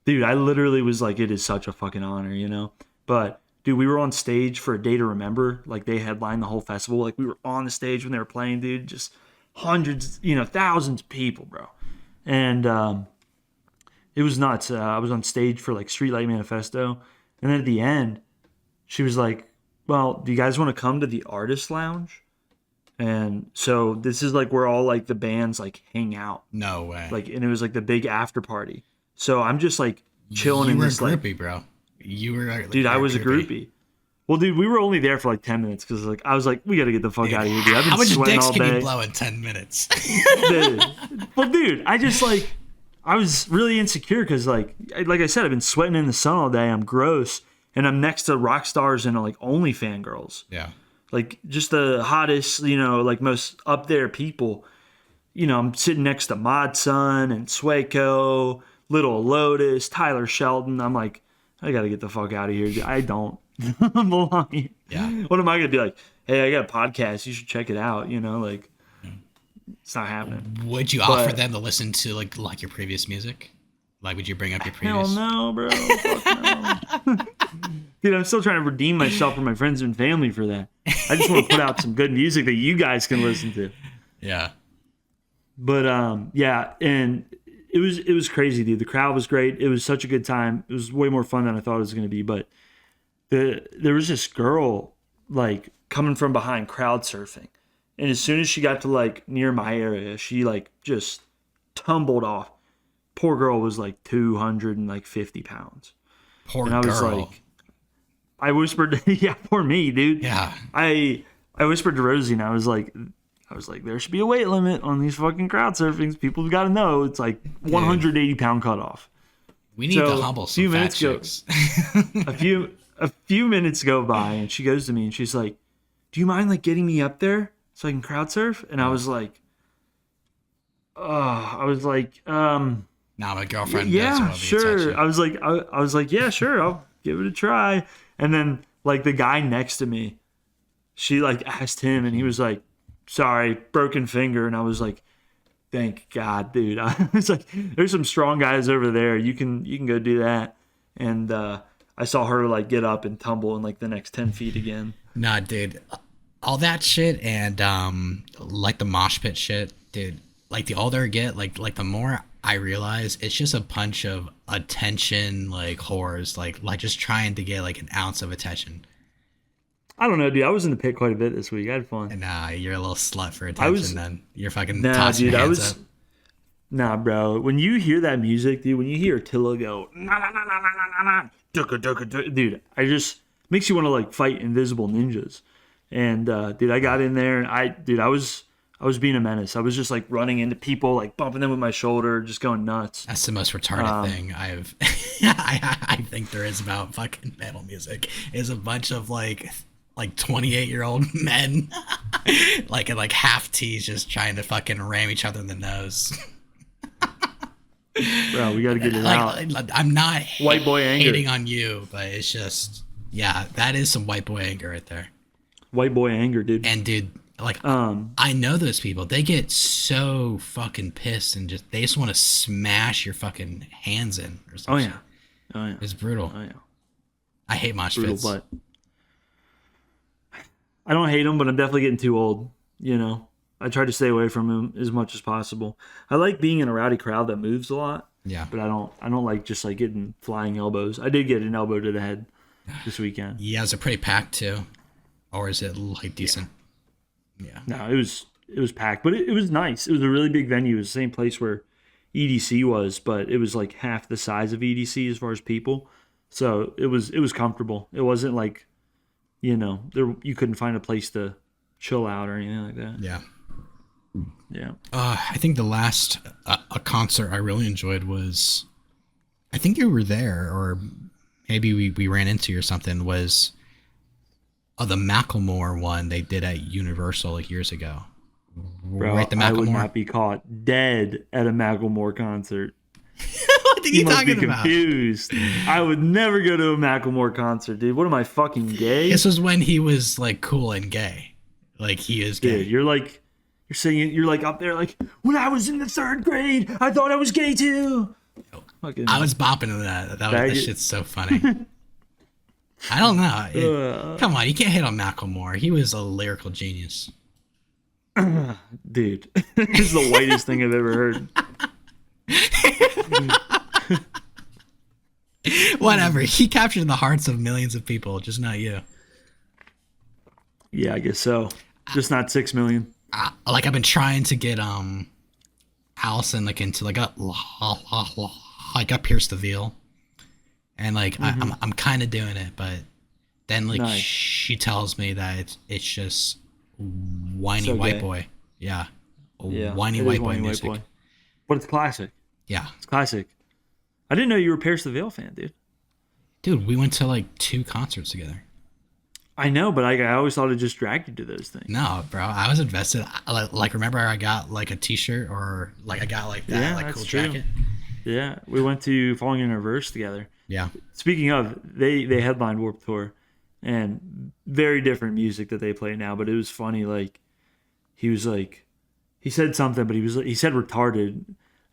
dude, I literally was like, it is such a fucking honor, you know? But dude, we were on stage for A Day to Remember. Like they headlined the whole festival. Like we were on the stage when they were playing, dude. Just hundreds, thousands of people, bro. And it was nuts. I was on stage for like Streetlight Manifesto. And then at the end, she was like, well, do you guys want to come to the artist lounge? And so this is like where all like the bands like hang out. no way. Like, and it was like the big after party. So I'm just like chilling you in were this a like, groupie, bro. You were, like, dude, I was a groupie. Well, dude, we were only there for like 10 minutes because like I was like, we got to get the fuck out of here, dude. I've been How much sweating dicks all can day. you blow in 10 minutes? Dude. Well, dude, I just like, I was really insecure because like I said, I've been sweating in the sun all day. I'm gross. And I'm next to rock stars and like only fangirls. Yeah. Like just the hottest, like most up there people. I'm sitting next to Mod Sun and Swaco, Little Lotus, Tyler Shelton. I'm like, I got to get the fuck out of here. I don't belong here. Yeah. What am I going to be like? Hey, I got a podcast. You should check it out. Like, it's not happening. Would you offer them to listen to like your previous music? Like, would you bring up your previous? Hell no, bro. Fuck no. Dude, I'm still trying to redeem myself from my friends and family for that. I just want to put out some good music that you guys can listen to. Yeah. But yeah, and it was crazy, dude. The crowd was great. It was such a good time. It was way more fun than I thought it was going to be. But there was this girl like coming from behind crowd surfing, and as soon as she got to like near my area, she like just tumbled off. Poor girl was like 250 pounds. Poor and I was girl. like, I whispered, yeah, poor me, dude. Yeah. I whispered to Rosie, and I was like, there should be a weight limit on these fucking crowd surfings. People have got to know it's like 180-pound cutoff. We need to humble some fat chicks. a few minutes go by, and she goes to me, and she's like, "Do you mind like getting me up there so I can crowd surf?" And I was like, Now my girlfriend. yeah, does sure. I was like, yeah, sure, I'll give it a try. And then like the guy next to me, she like asked him, and he was like, sorry, broken finger. And I was like, thank God, dude. I was like, there's some strong guys over there. You can go do that. And I saw her like get up and tumble in like the next 10 feet again. Nah, dude. All that shit and like the mosh pit shit, dude. Like the older I get, like the more I realize it's just a bunch of attention like whores, like just trying to get like an ounce of attention. I don't know, dude. I was in the pit quite a bit this week. I had fun. And nah, you're a little slut for attention. Then you're fucking tossing dude. your hands up. Nah, bro. When you hear that music, dude, when you hear Attila go, na na na na na na na, duka duka duka, dude, I just makes you want to like fight invisible ninjas. And dude, I got in there and I was being a menace. I was just like running into people, like bumping them with my shoulder, just going nuts. That's the most retarded thing I've I think there is about fucking metal music. Is a bunch of like 28-year-old men like in like half tees just trying to fucking ram each other in the nose. Bro, we got to get it out. I'm not white boy anger. Hating on you, but it's just, yeah, that is some white boy anger right there. White boy anger, dude. And dude, like I know those people. They get so fucking pissed and they just want to smash your fucking hands in or something. Oh yeah. It's brutal. Oh yeah. I hate mosh pits. But I don't hate them, but I'm definitely getting too old. I try to stay away from them as much as possible. I like being in a rowdy crowd that moves a lot. Yeah. But I don't like just like getting flying elbows. I did get an elbow to the head this weekend. Yeah, is it pretty packed too? Or is it like decent? Yeah. No, it was packed, but it was nice. It was a really big venue. It was the same place where EDC was, but it was like half the size of EDC as far as people. So it was comfortable. It wasn't like, you couldn't find a place to chill out or anything like that. Yeah. Yeah. I think the last a concert I really enjoyed was, I think you were there, or maybe we ran into you or something, was the Macklemore one they did at Universal like years ago. Bro, Right, the I would Macklemore. not be caught dead at a Macklemore concert. What are You you must be talking about? confused. I would never go to a Macklemore concert, dude. What am I, fucking gay? This was when he was like cool and gay. Like he is Dude, gay. you're saying, you're like up there like, when I was in the 3rd grade, I thought I was gay too. Fucking I was bopping to that faggot. shit's so funny. I don't know. Come on, you can't hate on Macklemore. He was a lyrical genius. Dude, this is the whitest thing I've ever heard. Whatever. He captured the hearts of millions of people, just not you. Yeah, I guess so. Just not 6 million. Like I've been trying to get Allison like into like a Pierce the Veil, and like I'm kind of doing it, but then like Nice. she tells me that it's just whiny So white gay. boy. Yeah, Yeah, whiny it is white boy whiny music. But it's classic. Yeah, It's classic. I didn't know you were a Pierce the Veil fan, dude. dude, we went to like 2 concerts together. I know, but I always thought it just dragged you to those things. No, bro, I was invested. Like remember I got like a T-shirt or like I got like that Yeah, like that's cool true. jacket. Yeah, we went to Falling in Reverse together. Yeah. Speaking of, they headlined Warped Tour, and very different music that they play now. But it was funny. Like he said something, but he said retarded,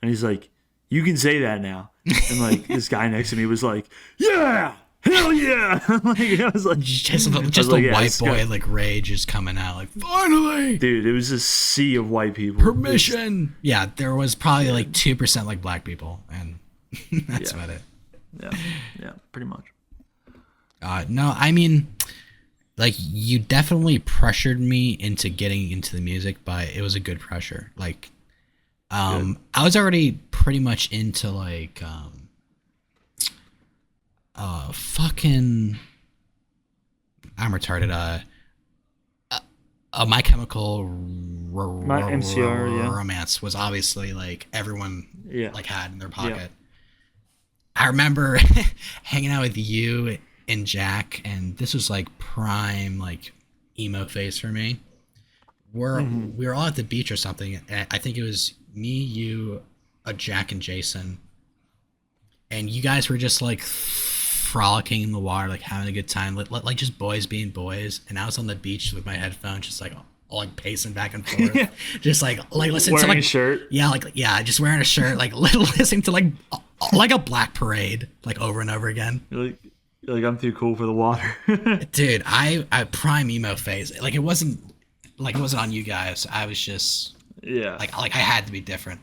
and he's like, "You can say that now." And like this guy next to me was like, "Yeah, hell yeah!" Like I was like, Just I was the like, yeah, white this boy guy- like rage is coming out. Like finally, dude. It was a sea of white people. permission. Yeah, there was probably like 2% like black people, and that's Yeah. about it. Yeah, pretty much. No, I mean, like you definitely pressured me into getting into the music, but it was a good pressure. Like, I was already pretty much into like, fucking, I'm retarded. My Chemical My MCR, yeah. Romance was obviously like everyone Yeah. like had in their pocket. I remember hanging out with you and Jack, and this was like prime like emo phase for me. We were all at the beach or something. And I think it was me, you, Jack, and Jason, and you guys were just like frolicking in the water, like having a good time, like just boys being boys. And I was on the beach with my headphones, just like all like pacing back and forth, just like listening Wearing to like a shirt. yeah, just wearing a shirt, like listening to like a Black Parade, like over and over again. You're like I'm too cool for the water. Dude, I prime emo phase. Like it wasn't on you guys. I was just Yeah. like I had to be different.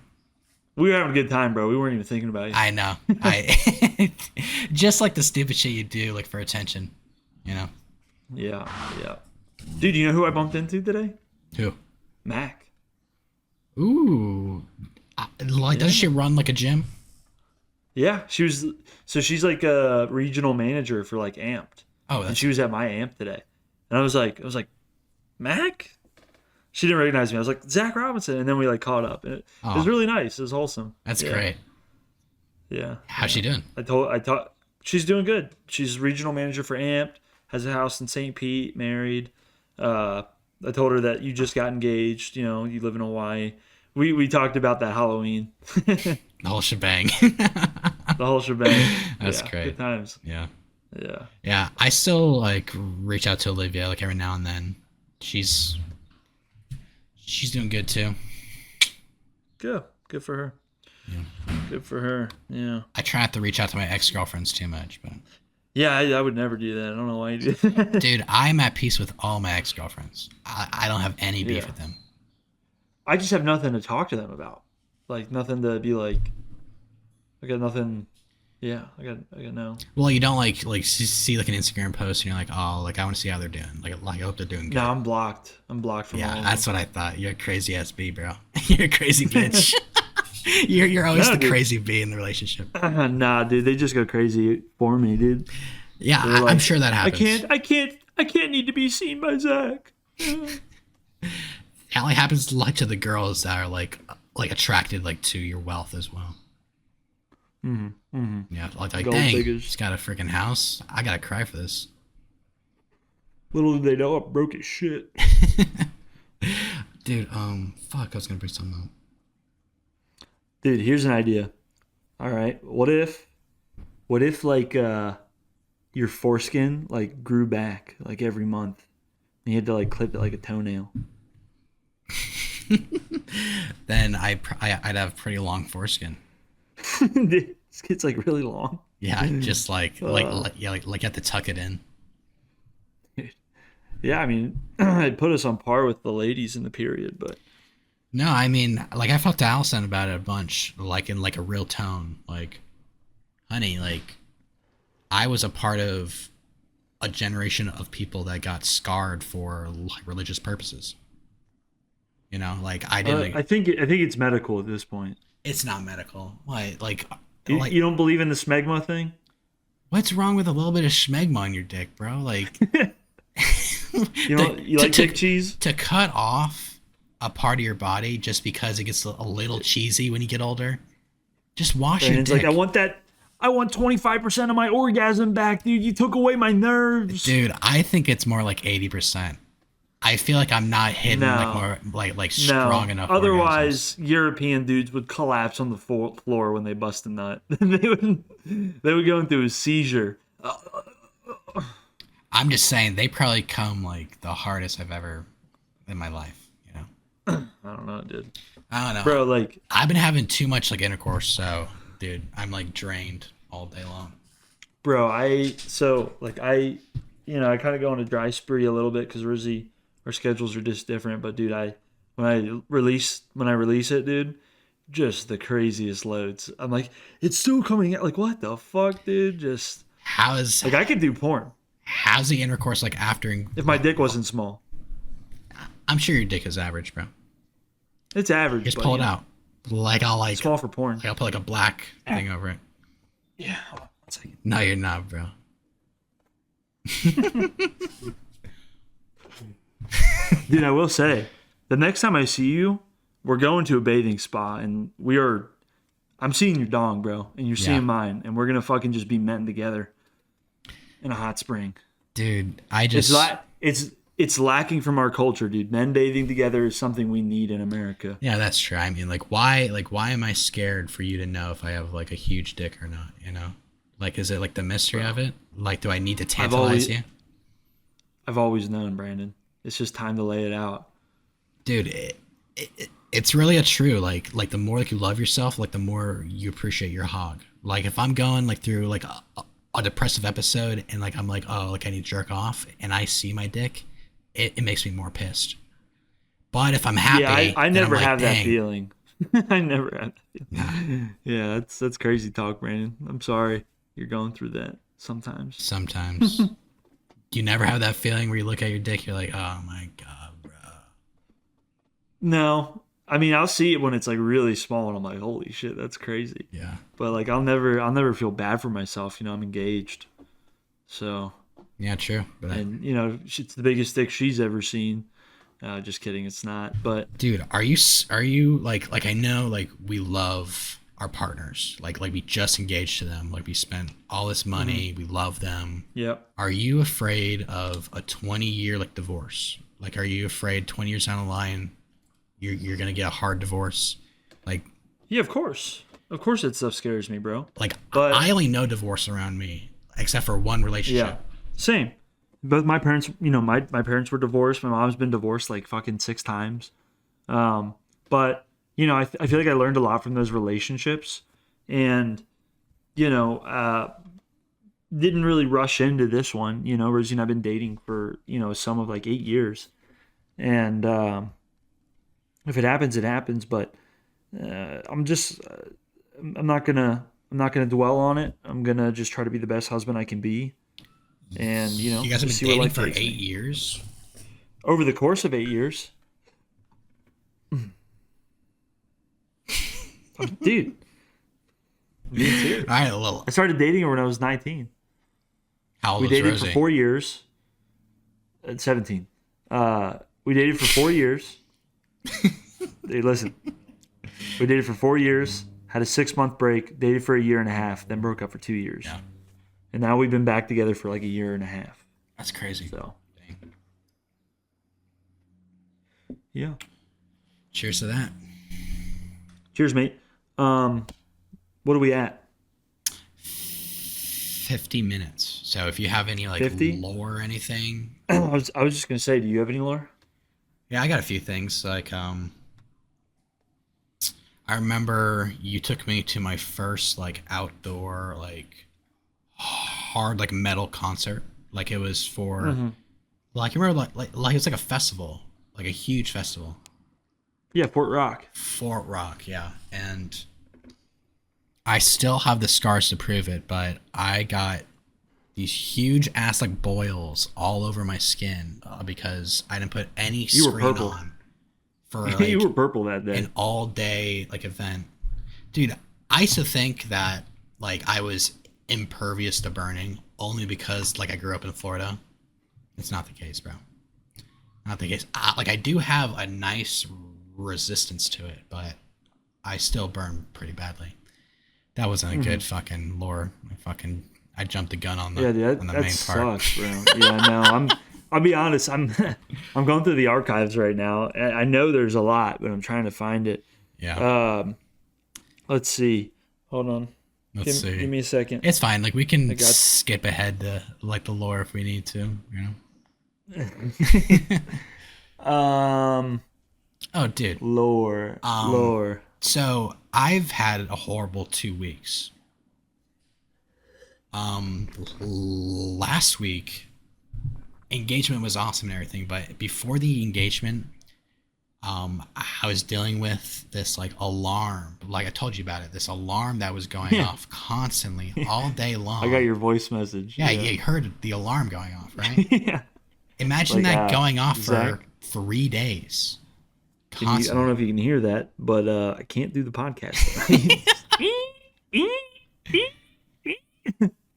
We were having a good time, bro. We weren't even thinking about you. I know. I just like the stupid shit you do, like for attention. You know Yeah. Dude, you know who I bumped into today? who? Mac. Ooh, doesn't she run like a gym? Yeah, she's like a regional manager for like Amped. Oh, And that's she was at my Amp today. And I was like, Mac? She didn't recognize me. I was like, Zack Robinson. And then we like caught up. And it was really nice. It was wholesome. that's Yeah. great. Yeah. How's she doing? I thought she's doing good. She's regional manager for Amped, has a house in St. Pete, married. I told her that you just got engaged, you know, you live in Hawaii. We talked about that Halloween. The whole shebang. The whole shebang. That's Yeah, great. Good times. Yeah. Yeah. Yeah, I still like reach out to Olivia like every now and then. She's doing good too. Good. Good for her. Yeah. Good for her. Yeah. I try not to reach out to my ex-girlfriends too much, but Yeah, I would never do that. I don't know why you do that. dude, I'm at peace with all my ex-girlfriends. I don't have any beef Yeah. with them. I just have nothing to talk to them about. Like nothing to be like. I got nothing. Yeah, I got no. Well, you don't like see like an Instagram post and you're like, oh, like I want to see how they're doing. Like I hope they're doing good. No, I'm blocked. I'm blocked from all Yeah, of that's what I thought. You're a crazy ass B, bro. You're a crazy bitch. you're always No, the dude. crazy B in the relationship. them. Nah, dude, they just go crazy for me, dude. Yeah, They're I'm like, sure that happens. I can't need to be seen by Zack. It only happens like to the girls that are like attracted like to your wealth as well. Yeah, like Gold dang, diggers. he's got a freaking house. I gotta cry for this. Little did they know I'm broke as shit. Dude, fuck, I was gonna bring something up. Dude, here's an idea. All right, what if like your foreskin like grew back like every month? And you had to like clip it like a toenail. Then I'd have pretty long foreskin. This gets like really long. Yeah, just Uh, yeah, like you have to tuck it in. yeah, I mean, it put us on par with the ladies in the period, but No, I mean, like I talked to Allison about it a bunch, like in like a real tone. Like, honey, like I was a part of a generation of people that got scarred for like religious purposes. You know, like I didn't. I think it's medical at this point. It's not medical. You don't believe in the smegma thing? what's wrong with a little bit of schmegma on your dick, bro? Like, You to, like dick to cheese? to cut off a part of your body just because it gets a little cheesy when you get older. Just wash your Brandon's like, dick. I want 25% of my orgasm back, dude. You took away my nerves. Dude, I think it's more like 80%. I feel like I'm not hitting like No. more like No. strong enough orgasms. Otherwise, European dudes would collapse on the floor when they bust a nut. They would go into a seizure. I'm just saying they probably come like the hardest I've ever in my life, you know. I don't know, dude. I don't know. Bro, like, I've been having too much like intercourse, so dude, I'm like drained all day long. bro, I kind of go on a dry spree a little bit because Rizzy, our schedules are just different. But dude, when I release it, dude, just the craziest loads. I'm like, it's still coming out. Like, what the fuck, dude? Just How's like I could do porn how's the intercourse like after? if my dick wasn't small. I'm sure your dick is average, bro. It's average. Just but, pull it out. Like Small for porn. I'll put like a black thing over it. Yeah. Hold on 1 second. No, you're not, bro. Dude, I will say, the next time I see you, we're going to a bathing spa, and I'm seeing your dong, bro, and you're Yeah. seeing mine, and we're gonna fucking just be men together in a hot spring. Dude, I It's just it's lacking from our culture, dude. Men bathing together is something we need in America. yeah, that's true. I mean, why am I scared for you to know if I have like a huge dick or not? You know, like, is it like the mystery of it? Like, do I need to tantalize you, I've always known, Brandon. It's just time to lay it out. dude? It's really a true like the more like you love yourself, like the more you appreciate your hog. Like if I'm going like through like a depressive episode and like I'm like, oh, like I need to jerk off, and I see my dick, it makes me more pissed. But if I'm happy, Yeah, I then never I'm like, have that dang. feeling. I never have that feeling. Yeah, that's crazy talk, Brandon. I'm sorry you're going through that sometimes. Sometimes you never have that feeling where you look at your dick, you're like, oh my god, bro. No, I mean I'll see it when it's like really small, and I'm like, holy shit, that's crazy. Yeah, But like I'll never feel bad for myself. I'm engaged, so yeah, true. But and it's the biggest dick she's ever seen. Just kidding, it's not. But dude, are you like I know like we love our partners, like we just engaged to them, like we spent all this money, we love them. yep, Are you afraid of a 20-year like divorce? Like, are you afraid 20 years down the line you're gonna get a hard divorce? Like, yeah, of course, that stuff scares me, bro. like But I only know divorce around me, except for one relationship. yeah, same. Both my parents, my parents were divorced. My mom's been divorced like fucking 6 times. But I feel like I learned a lot from those relationships, and you know, uh, didn't really rush into this one. Rosie and I've been dating for a sum of like 8 years, and if it happens, it happens. But I'm not gonna dwell on it. I'm gonna just try to be the best husband I can be, and You guys have just been see where dating life for takes 8 me. years. Over the course of 8 years. Dude, I'm being serious. All right, well, I started dating her when I was 19. how old We was dated Rosie? for 4 years. At 17. We dated for 4 years. Hey, listen. We dated for 4 years, had a 6-month break, dated for a year and a half, then broke up for 2 years. Yeah, And now we've been back together for like a year and a half. that's crazy. So, Dang. yeah. Cheers to that. Cheers, mate. What are we at? 50 minutes. So if you have any like 50? lore or anything, I was just gonna say, do you have any lore? yeah, I got a few things. Like I remember you took me to my first like outdoor like hard like metal concert. Like it was for Mm-hmm. like you remember like it was like a festival, like a huge festival. Yeah, Fort Rock. Fort Rock, yeah. And I still have the scars to prove it, but I got these huge ass like boils all over my skin because I didn't put any You were screen purple. on for You like were purple that day. an all day like event. Dude, I used to think that like I was impervious to burning only because like I grew up in Florida. It's not the case, bro. Not the case. Like I do have a nice resistance to it, but I still burn pretty badly. That wasn't a Mm-hmm. good fucking lore. I jumped the gun Yeah, dude, on the that main part. sucks, bro. Yeah, no, I'll be honest. I'm going through the archives right now. I know there's a lot, but I'm trying to find it. Yeah. Um, let's see. Hold on. Let's Give see. me a second. It's fine. Like we I can got. skip ahead to like the lore if we need to. um, Oh, dude. Um. lore. So I've had a horrible 2 weeks. Last week engagement was awesome and everything, but before the engagement, I was dealing with this like alarm. Like I told you about it. This alarm that was going Yeah, off constantly all day I got long. your voice message. Yeah, Yeah, you heard the alarm going off, right? yeah. Imagine Like that going off for Zach, 3 days can you? I don't know constantly. if you can hear that, but I can't do the podcast.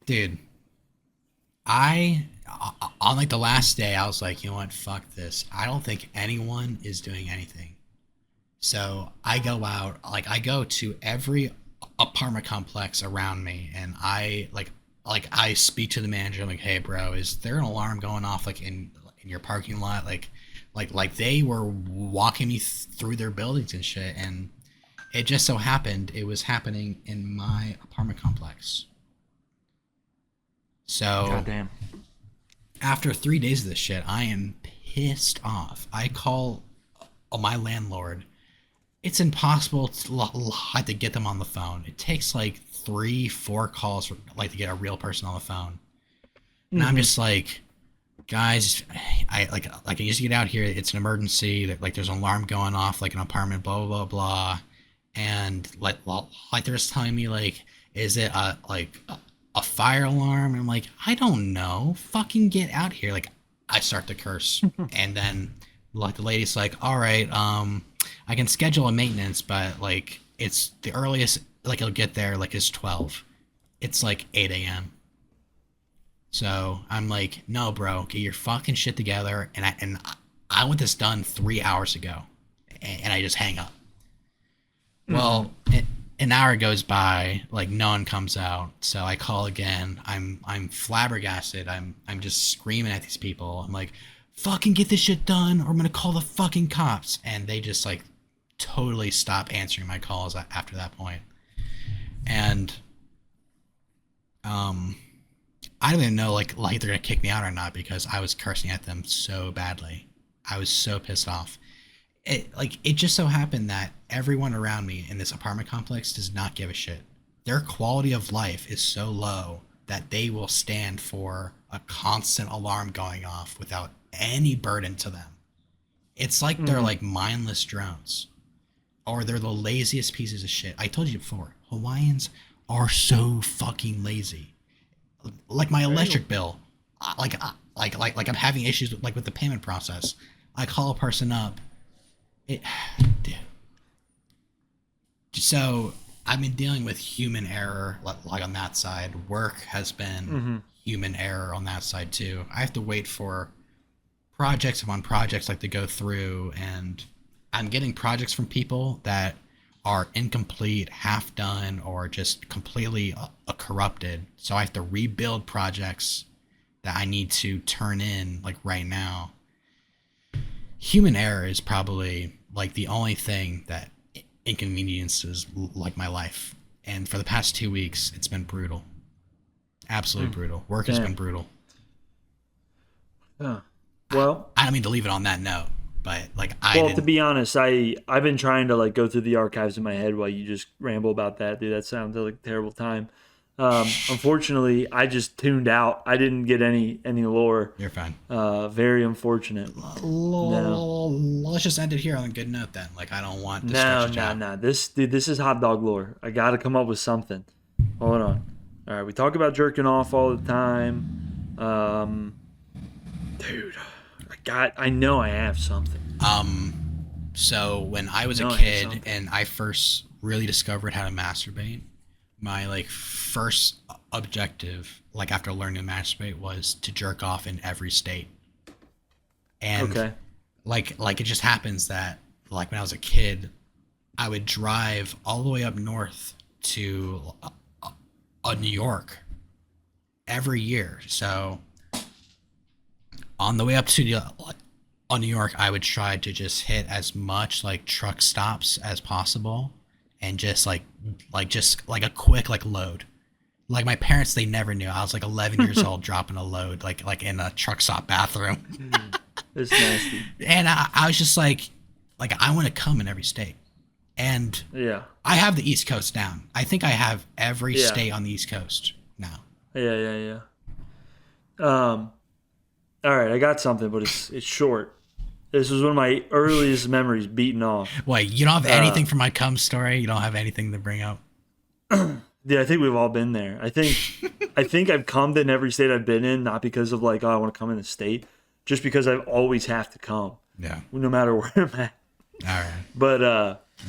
Dude, I on like the last day I was like, you know what, fuck this. I don't think anyone is doing anything. So I go out, like I go to every apartment complex around me, and like I speak to the manager. I'm like, hey, bro, is there an alarm going off like in your parking lot? Like they were walking me through their buildings and shit, and it just so happened it was happening in my apartment complex. So Goddamn. after 3 days of this shit, I am pissed off. I call my landlord. It's impossible to get them on the phone. It takes like 3, 4 calls for like to get a real person on the phone. And I'm Hmm. just like, guys, I like I need to get out here. It's an emergency. Like there's an alarm going off, like an apartment, blah blah blah blah. And like they're just telling me like, is it a fire alarm? And I'm like, I don't know. Fucking get out here. Like I start to curse, and then like the lady's like, all right, I can schedule a maintenance, but like it's the earliest like it'll get there like is 12. It's like 8 a.m. So I'm like, no, bro, get your fucking shit together. And I want this done 3 hours ago, and I just hang up. Hmm. Well, an hour goes by, like no one comes out. So I call again. I'm flabbergasted. I'm just screaming at these people. I'm like, fucking get this shit done, or I'm gonna call the fucking cops. And they just like totally stop answering my calls after that point. And um, I don't even know like they're gonna kick me out or not because I was cursing at them so badly. I was so pissed off. It just so happened that everyone around me in this apartment complex does not give a shit. Their quality of life is so low that they will stand for a constant alarm going off without any burden to them. It's like they're Hmm. like mindless drones, or they're the laziest pieces of shit. I told you before, Hawaiians are so fucking lazy. Like my Damn. electric bill, like I'm having issues with the payment process. I call a person up. It, dude. So I've been dealing with human error, like on that side. Work has been Hmm. human error on that side too. I have to wait for projects upon projects like to go through, and I'm getting projects from people that are incomplete, half done, or just completely corrupted. So I have to rebuild projects that I need to turn in like right now. Human error is probably like the only thing that inconveniences like my life. And for the past 2 weeks, it's been brutal, absolutely Hmm. brutal. Work has been Damn. brutal. Yeah. Well, I don't mean to leave it on that note, but like I well, to didn't. be honest, I've been trying to like go through the archives in my head while you just ramble about that, dude. That sounds like a terrible time. Unfortunately, I just tuned out. I didn't get any lore. You're fine. Very unfortunate. No. Let's just end it here on a good note then. Like I don't want to stretch No, it no, out. no. This dude, this is hot dog lore. I gotta come up with something. Hold on. All right, we talk about jerking off all the time. Dude, I know I have something. So when I I was a know I have kid something. and I first really discovered how to masturbate, my like first objective, like after learning to masturbate, was to jerk off in every state. And Okay. like it just happens that like when I was a kid, I would drive all the way up north to New York every year. So on the way up to New York, I would try to just hit as much like truck stops as possible, and just like a quick like load. Like my parents, they never knew. I was like 11 years old dropping a load like in a truck stop bathroom, It's nasty. and I was just like I want to come in every state, and Yeah. I have the East Coast down. I think I have every Yeah. state on the East Coast now. Yeah, yeah, yeah. All right, I got something, but it's short. This was one of my earliest memories beaten off. Wait, you don't have Uh, anything from my cum story? You don't have anything to bring up? yeah, I think we've all been there. I think I've come in every state I've been in, not because of like, oh, I want to come in a state, just because I always have to come, Yeah. no matter where I'm at. All right. But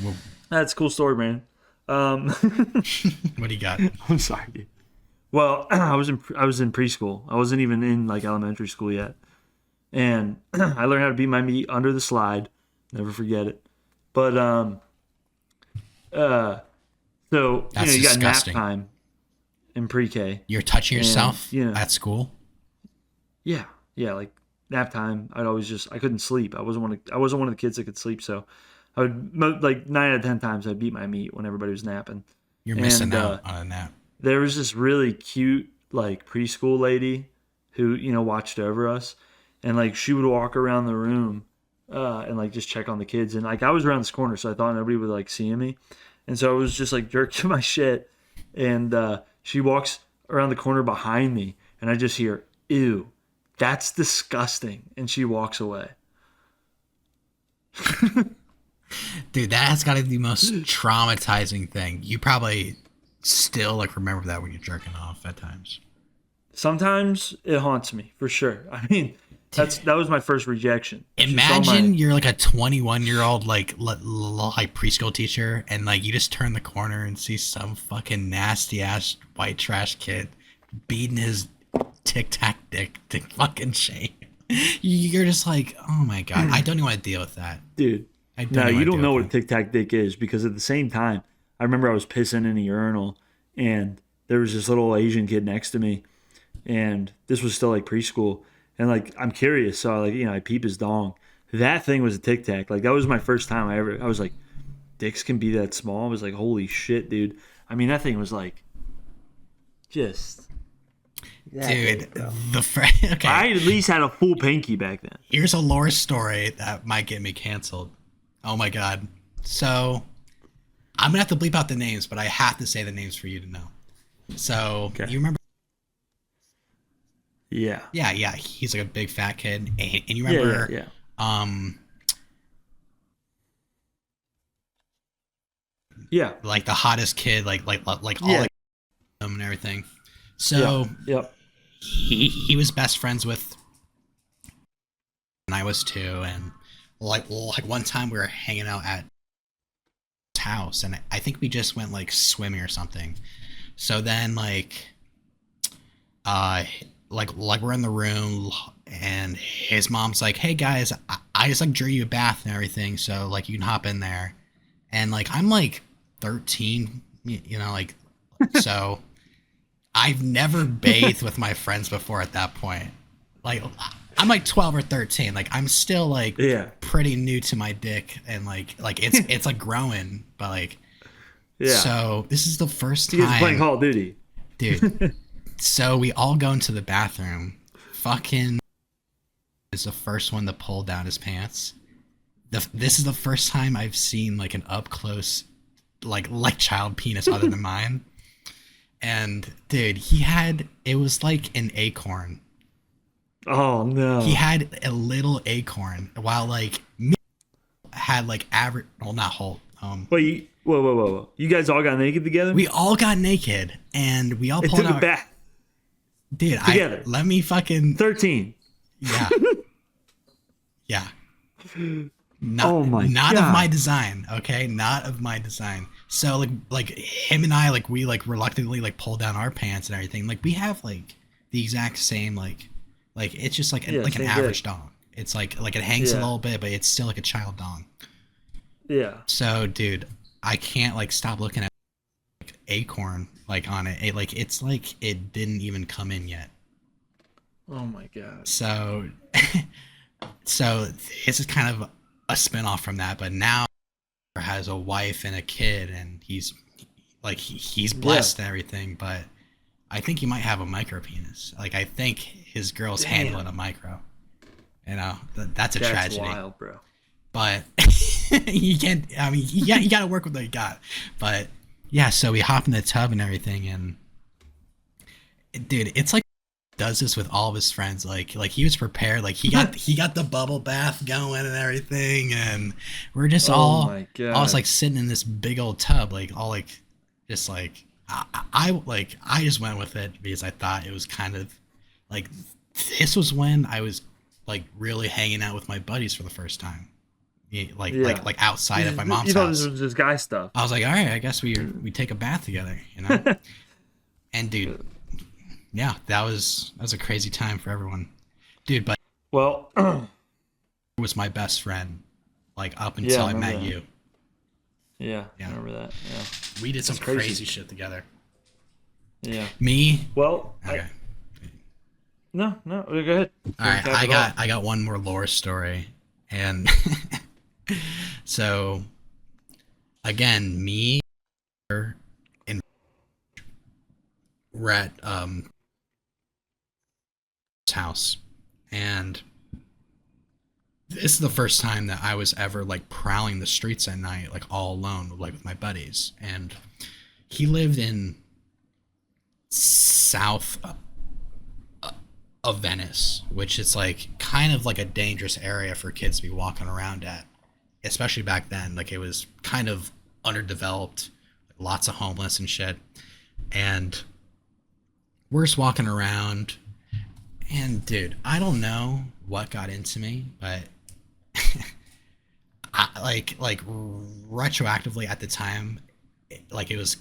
Well, that's a cool story, man. Um, what do you got? I'm sorry, dude. Well, I was in preschool. I wasn't even in like elementary school yet, and I learned how to beat my meat under the slide. Never forget it. But uh, so That's you got nap disgusting. time in pre-K, You're touching and yourself you know, at school? yeah, yeah, like nap time. I couldn't sleep. I wasn't one of the kids that could sleep, so I would like 9 out of 10 times I'd beat my meat when everybody was napping, You're missing and out on a nap. there was this really cute like preschool lady who watched over us, and like she would walk around the room and like just check on the kids, and like I was around this corner, so I thought nobody would like see me, and so I was just like jerking my shit, and she walks around the corner behind me, and I just hear ew, that's disgusting, and she walks away. Dude, that's got to be the most traumatizing thing. You probably still like remember that when you're jerking off at times. Sometimes it haunts me for sure. I mean, that was my first rejection. She saw Imagine my you're like a 21-year-old like preschool teacher, and like you just turn the corner and see some fucking nasty ass white trash kid beating his tic tac dick to fucking shame. You're just like, oh my god, I don't even want to deal with that. dude. I don't No, even you want to don't deal know what with a that. tic tac dick is, because at the same time, I remember I was pissing in a urinal, and there was this little Asian kid next to me, and this was still like preschool, and like I'm curious, so I peep his dong. That thing was a tic tac. Like that was my first time I was like, dicks can be that small. I was like, holy shit, dude. I mean, that thing was like just that Dude, big, bro. okay. I at least had a full pinky back then. Here's a lore story that might get me canceled. Oh my god. So I'm gonna have to bleep out the names, but I have to say the names for you to know. So Okay. you remember? Yeah. Yeah. He's like a big fat kid, and you Yeah, yeah, remember, yeah. um, Yeah. like the hottest kid, like all Yeah. like him and everything. Yeah. So Yep. he was best friends with, and I was too, and like one time we were hanging out at his house, and I think we just went like swimming or something. So then uh like we're in the room, and his mom's like, hey guys, I just like drew you a bath and everything, so like you can hop in there. And like I'm like 13, like, so I've never bathed with my friends before at that point. Like I'm like 12 or 13. Like I'm still like Yeah. pretty new to my dick, and like it's like growing, but like Yeah. so this is the first You guys are playing time, Call of Duty. dude. So we all go into the bathroom. Fucking is the first one to pull down his pants. This is the first time I've seen like an up close like child penis other than mine. And dude, it was like an acorn. Oh He no. had a little acorn, while like me had like average, well, not whole. Whoa. You guys all got naked together? We all got naked and we all Into pulled the out. bath Dude, together. let me fucking 13. yeah, yeah. Oh my Not of God. my design, okay? Not of my design. So like him and I, like we like reluctantly like pull down our pants and everything. Like we have like the exact same like it's just like Yeah, like an same average dick. dong. It's like it hangs a Yeah. little bit, but it's still like a child dong. Yeah. So dude, I can't like stop looking at like, acorn like on it. Like it's like it didn't even come in yet. Oh my God. So so this is kind of a spinoff from that, but now he has a wife and a kid, and he's like he's Yeah. blessed and everything, but I think he might have a micro penis. Like I think his girl's Damn. handling a micro. You know, that's a That's tragedy. wild, bro. But you can't. I mean, you got to work with what you got. But yeah, so we hop in the tub and everything, and dude, it's like does this with all of his friends. Like he was prepared. Like he got the bubble bath going and everything, and we're just Oh my God. I was like sitting in this big old tub, like all like just like I just went with it because I thought it was kind of like this was when I was like really hanging out with my buddies for the first time. Yeah, Yeah. like outside of my mom's You thought house. this was just guy stuff. I was like, all right, I guess we take a bath together, you know. And dude, yeah, that was a crazy time for everyone, dude. But Well, it was my best friend, like up Yeah, until I I met remember that. you. yeah, Yeah. I remember that. Yeah. We did some That's crazy. crazy shit together. Yeah. Me, Well, okay. no, go ahead. All right, Cap it off. I got one more lore story, and so again, me and we're at his house, and this is the first time that I was ever like prowling the streets at night, like all alone, like with my buddies. And he lived in south of Venice, which is like kind of like a dangerous area for kids to be walking around at, especially back then. Like it was kind of underdeveloped, lots of homeless and shit. And we're just walking around, and dude, I don't know what got into me, but like retroactively at the time, like it was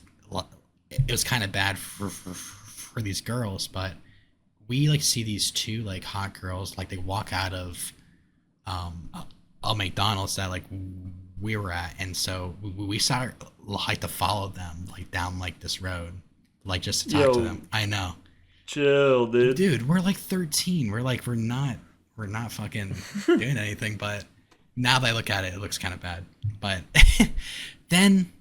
kind of bad for these girls, but we like see these two like hot girls, like they walk out of a McDonald's that like we were at, and so we started like to follow them like down like this road, like just to talk to Yo. them. I know, Chill, dude. we're like 13. We're not fucking doing anything, but now that I look at it, it looks kind of bad. But then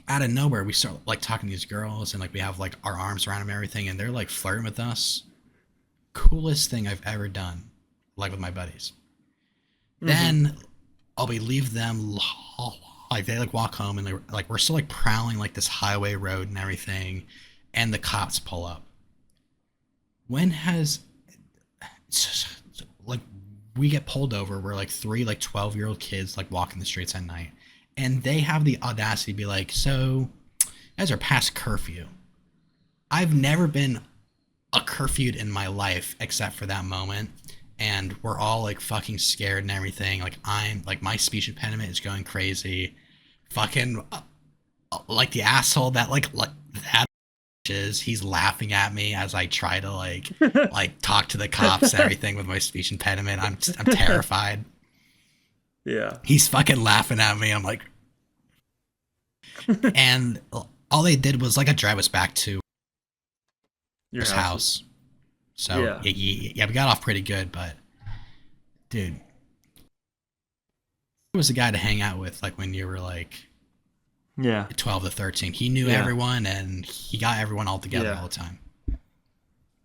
out of nowhere, we start like talking to these girls, and like we have like our arms around them and everything, and they're like flirting with us. Coolest thing I've ever done, like with my buddies. Then we leave them, like they like walk home, and they like we're still like prowling like this highway road and everything, and the cops pull up. When has like we get pulled over? We're like three like 12-year-old kids like walking the streets at night, and they have the audacity to be like, so you guys are past curfew. I've never been a curfewed in my life except for that moment, and we're all like fucking scared and everything. Like I'm like my speech impediment is going crazy. Fucking like the asshole that like that is, he's laughing at me as I try to like talk to the cops and everything with my speech impediment. I'm terrified. Yeah. He's fucking laughing at me. I'm like, and all they did was like drive us back to Your his house. So Yeah. yeah, we got off pretty good, but dude, he was the guy to hang out with like when you were like Yeah. 12 to 13. He knew Yeah. everyone and he got everyone all together Yeah. all the time.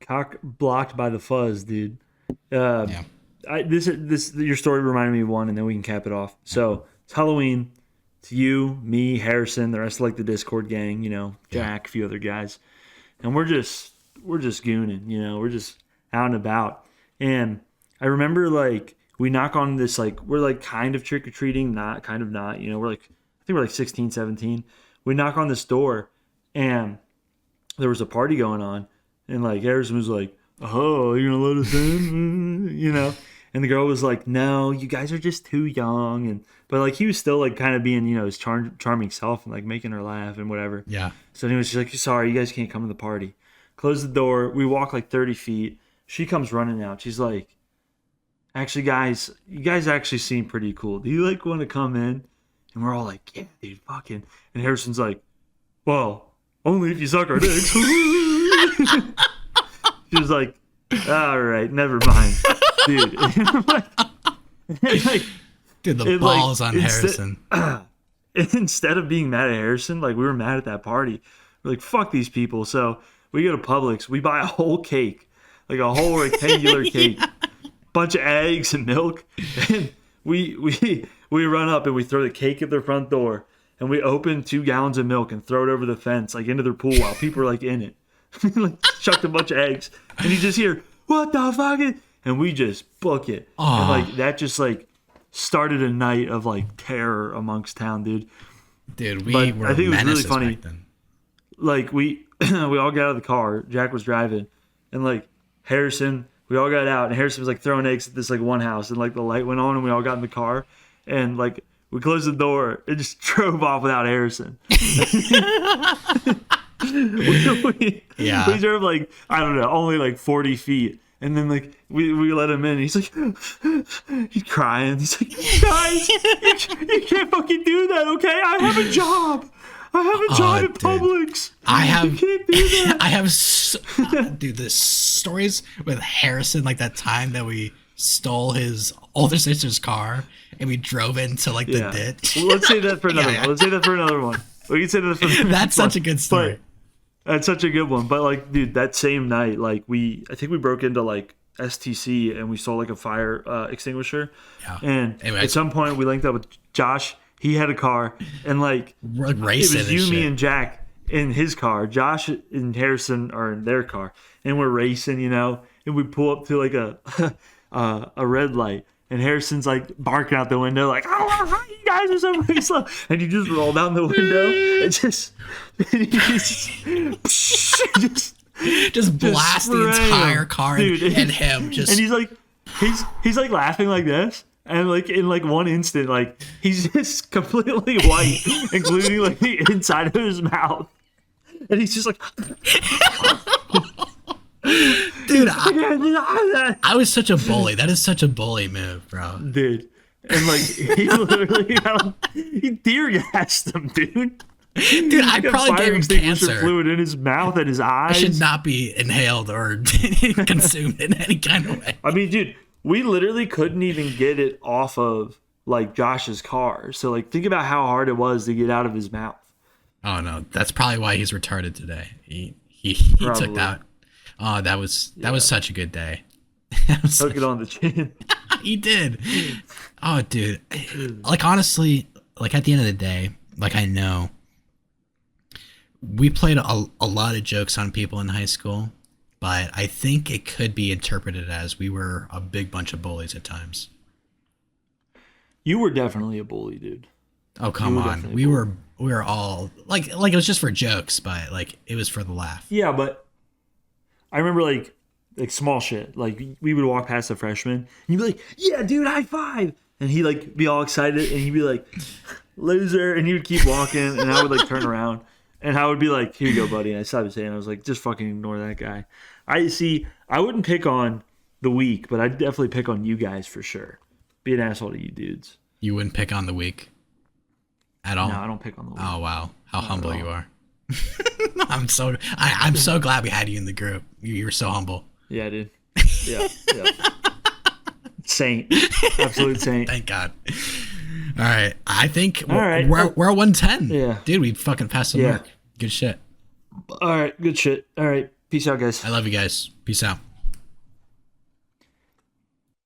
Cock blocked by the fuzz, dude. Uh, Yeah. this your story reminded me of one, and then we can cap it off. So it's Halloween. It's you, me, Harrison, the rest of like the Discord gang. Yeah. Jack, a few other guys, and we're just gooning. We're just out and about. And I remember like we knock on this like we're like kind of trick or treating, not kind of not. We're like I think we're like 16, 17. We knock on this door, and there was a party going on, and like Harrison was like, "Oh, you're gonna let us in?" And the girl was like, "No, you guys are just too young." And but like he was still like kind of being his charming self and like making her laugh and whatever. Yeah. So anyway, she's like, "Sorry, you guys can't come to the party." Close the door. We walk like 30 feet. She comes running out. She's like, "Actually, guys, you guys actually seem pretty cool. Do you like want to come in?" And we're all like, "Yeah, dude, fucking." And Harrison's like, "Well, only if you suck our dicks." She was like, "All right, never mind, dude." like, Dude, the balls on Harrison. Instead of being mad at Harrison, like we were mad at that party. We're like, "Fuck these people." So we go to Publix. We buy a whole cake, like a whole rectangular cake, bunch of eggs and milk, and we run up and we throw the cake at their front door, and we open 2 gallons of milk and throw it over the fence, like into their pool while people are like in it. Like chucked a bunch of eggs, and you just hear, "What the fuck?" And we just book it. And like that just like started a night of like terror amongst town, dude. Dude, we But were I think it was really menaces funny. back then. Like we all got out of the car. Jack was driving, and like Harrison, we all got out, and Harrison was like throwing eggs at this like one house, and like the light went on, and we all got in the car, and like we closed the door. It just drove off without Harrison. Yeah. We drove like I don't know, only like 40 feet, and then like we let him in. And he's like, he's crying. He's like, "Guys, you can't fucking do that, okay? I have a job. I have a job at Publix. I have, You can't do that." I have, dude, the stories with Harrison, like that time that we stole his older sister's car and we drove into like the ditch. Well, let's say that for another one. Let's say that for another one. We can say that for another That's one. such a good story. But that's such a good one. But like, dude, that same night, like I think we broke into like STC and we stole like a fire extinguisher. Yeah. And Anyway, at some point we linked up with Josh. He had a car, and like we're it racing was and you, me, shit. and Jack in his car. Josh and Harrison are in their car, and we're racing, and we pull up to like a red light, and Harrison's like barking out the window like, "Oh, you guys are so fucking slow," and you just roll down the window and just Just blast the entire car dude, and him just. and he's like laughing like this. And like in like one instant, like he's just completely white, including like the inside of his mouth, and he's just like, dude, I was such a bully. That is such a bully move, bro. dude, and like he literally he tear gassed him, dude. Dude, I probably gave him cancer. Fluid in his mouth and his eyes. I should not be inhaled or consumed in any kind of way. I mean, dude, we literally couldn't even get it off of like Josh's car. So like, think about how hard it was to get out of his mouth. Oh no, that's probably why he's retarded today. He took that. Oh, that was such a good day. Took it on the chin. He did. Oh, dude. Like honestly, like at the end of the day, like I know we played a lot of jokes on people in high school, but I think it could be interpreted as we were a big bunch of bullies at times. You were definitely a bully, dude. Oh come on, we were all like it was just for jokes, but like it was for the laugh. Yeah, but I remember like small shit. Like we would walk past a freshman, and you'd be like, "Yeah, dude, high five!" And he'd like be all excited, and he'd be like, "Loser!" And he would keep walking, and I would like turn around, and I would be like, "Here you go, buddy." And I stopped saying, I was like, "Just fucking ignore that guy." I wouldn't pick on the weak, but I'd definitely pick on you guys for sure. Be an asshole to you dudes. You wouldn't pick on the weak at all? No, I don't pick on the weak. Oh wow, how humble you are. I'm so glad we had you in the group. You were so humble. Yeah, dude. Yeah, yeah. Saint, absolute saint. Thank God. All right, I think All right. we're 110. Yeah. Dude, we fucking passed the Yeah. mark. Good shit. All right, good shit. All right, peace out, guys. I love you guys. Peace out.